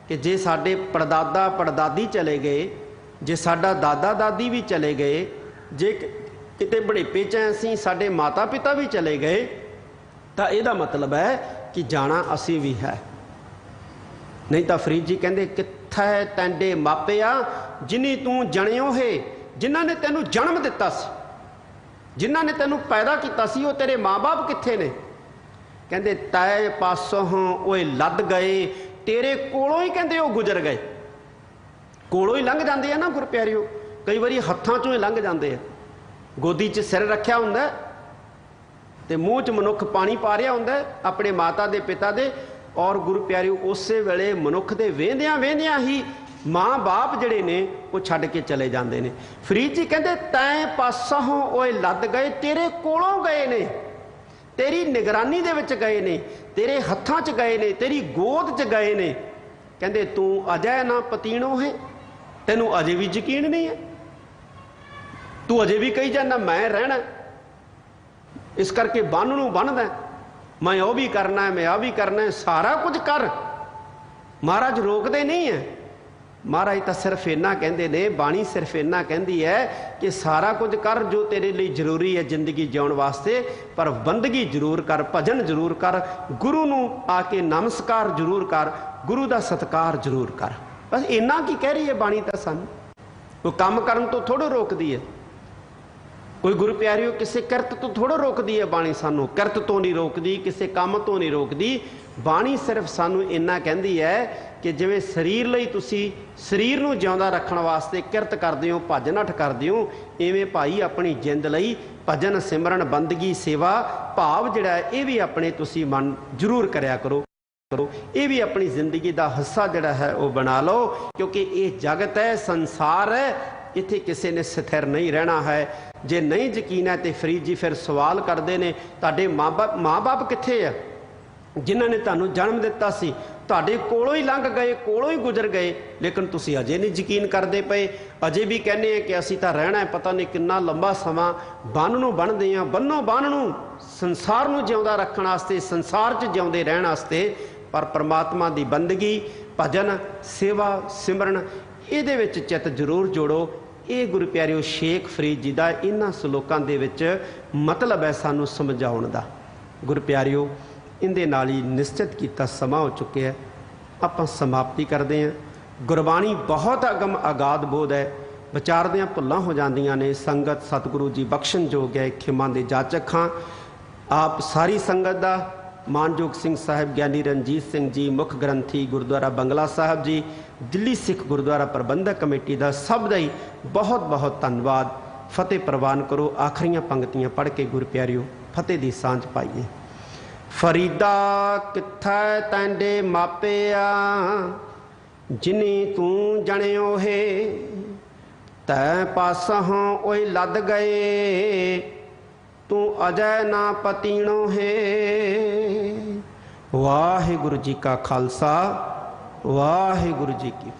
कि जे साडे परदादा परदादी चले गए, जे साडा दादा दादी भी चले गए, जे किते बुढ़ेपे च असीं साडे माता पिता भी चले गए, तो यदा मतलब है कि जाना असीं भी है। नहीं तो फरीद जी कहते कित्थे तैंडे मापिया जिनी तू जणियो है, जिन्हां ने तेनू जन्म दिता सी, जिन्हां ने तेनू पैदा किया सी, वो तेरे माँ बाप कित्थे ने? कहते तै पासों ओए लद गए, तेरे कोलों ही कहते वो गुजर गए। कोलों ही लंघ जाते हैं ना गुर प्यारिओ, कई बारी हत्थां चों ही लंघ जाते हैं। गोदी च सिर रखिया हुंदा ते मूँह च मनुख पानी पा रहा हुंदा अपने माता दे पिता दे, और गुरु प्यारिओ उस वेले मनुख दे वेंदियां वेंदियां ही माँ बाप जिहड़े ने वो छड्ड के चले जाते हैं। फरीद जी कहते तैं पासों ओए लद गए, तेरे कोलों गए ने, तेरी निगरानी दे विच गए ने, तेरे हत्थां च गए ने, तेरी गोद च गए ने। कहते तू अजय ना पतीणो है, तेनू अजे भी यकीन नहीं है, तू अजे भी कही जाना मैं रहना, इस करके बन नूं बनदा, मैं वह भी करना है, मैं आ भी करना है, सारा कुछ कर। महाराज रोकते नहीं है, महाराज तो सिर्फ इन्ना कहते ने, बाणी सिर्फ इन्ना कहती है कि सारा कुछ कर जो तेरे लिए जरूरी है जिंदगी जीवन वास्ते, पर बंदगी जरूर कर, भजन जरूर कर, गुरु नूं आके नमस्कार जरूर कर, गुरु का सत्कार जरूर कर। बस इन्ना की कह रही है बाणी तो सानूं, कोई काम करन तो थोड़ा रोकती है, कोई गुरु प्यारिओ किसी किरत तो थोड़ा रोकती है बाणी, सानू किरत तो नहीं रोकती, किसी काम तो नहीं रोकती। बाणी सिर्फ सानू इन्ना कहती है कि जिवें शरीर लई तुसी शरीर नूं जिउंदा रखण वास्ते किरत करदे हो, भज नठ करदे हो, इवें भाई अपनी जिंद लई भजन सिमरन बंदगी सेवा भाव जिहड़ा है ये भी अपने तुसी मन जरूर करया करो, ये भी अपनी जिंदगी का हिस्सा जिहड़ा है वो बना लो, क्योंकि ये जगत है, संसार है, इत्थे किसी ने स्थिर नहीं रहना है। जे नहीं यकीन है तो फरीद जी फिर सवाल करते हैं, तुहाडे माँ बाप कित्थे है जिन्हां ने तुहानूं जन्म दिता सी, तुहाडे कोलों ही लंघ गए, कोलों ही गुजर गए, लेकिन तुसी अजे नहीं यकीन करते पे, अजे भी कहने हैं कि असीं तां रहना है पता नहीं कितना लंबा समा, बन नूं बनदे हां, बन्नो बन नूं संसार नूं जिउंदा रखण वास्ते, संसार च जिउंदे रहण वास्ते, पर परमात्मा दी बंदगी भजन सेवा सिमरन इहदे विच चित जरूर जोड़ो। ये गुरु प्यारिओ शेख फरीद जी का इन्हां सलोकां दे विच मतलब है सानूं समझाउण दा। गुरु प्यारिओ इहदे नाल ही निश्चित कीता समा हो चुके हैं, आपां समाप्ति करते हैं। गुरबाणी बहुत अगम अगाध बोध है, विचारदियां भुल्लां हो जांदियां ने, संगत सतगुरु जी बख्शण जोग है, खिमा दे जाचक हां। आप सारी संगत दा मानयोग सिंह साहिब ज्ञानी रणजीत सिंह जी मुख ग्रंथी गुरुद्वारा बंगला साहब जी, दिल्ली सिख गुरुद्वारा प्रबंधक कमेटी का सब का ही बहुत बहुत धन्यवाद। फतेह प्रवान करो। आखिरी पंक्तियां पढ़ के गुरु प्यारिओ फतेह की सांझ पाइए। फरीदा कित्थे तैंडे मापिया जिनी तू जणियो है, तै पासों ओए लद गए, तू अजय ना पतीणो है। वाहिगुरु जी का खालसा, वाहिगुरु जी की।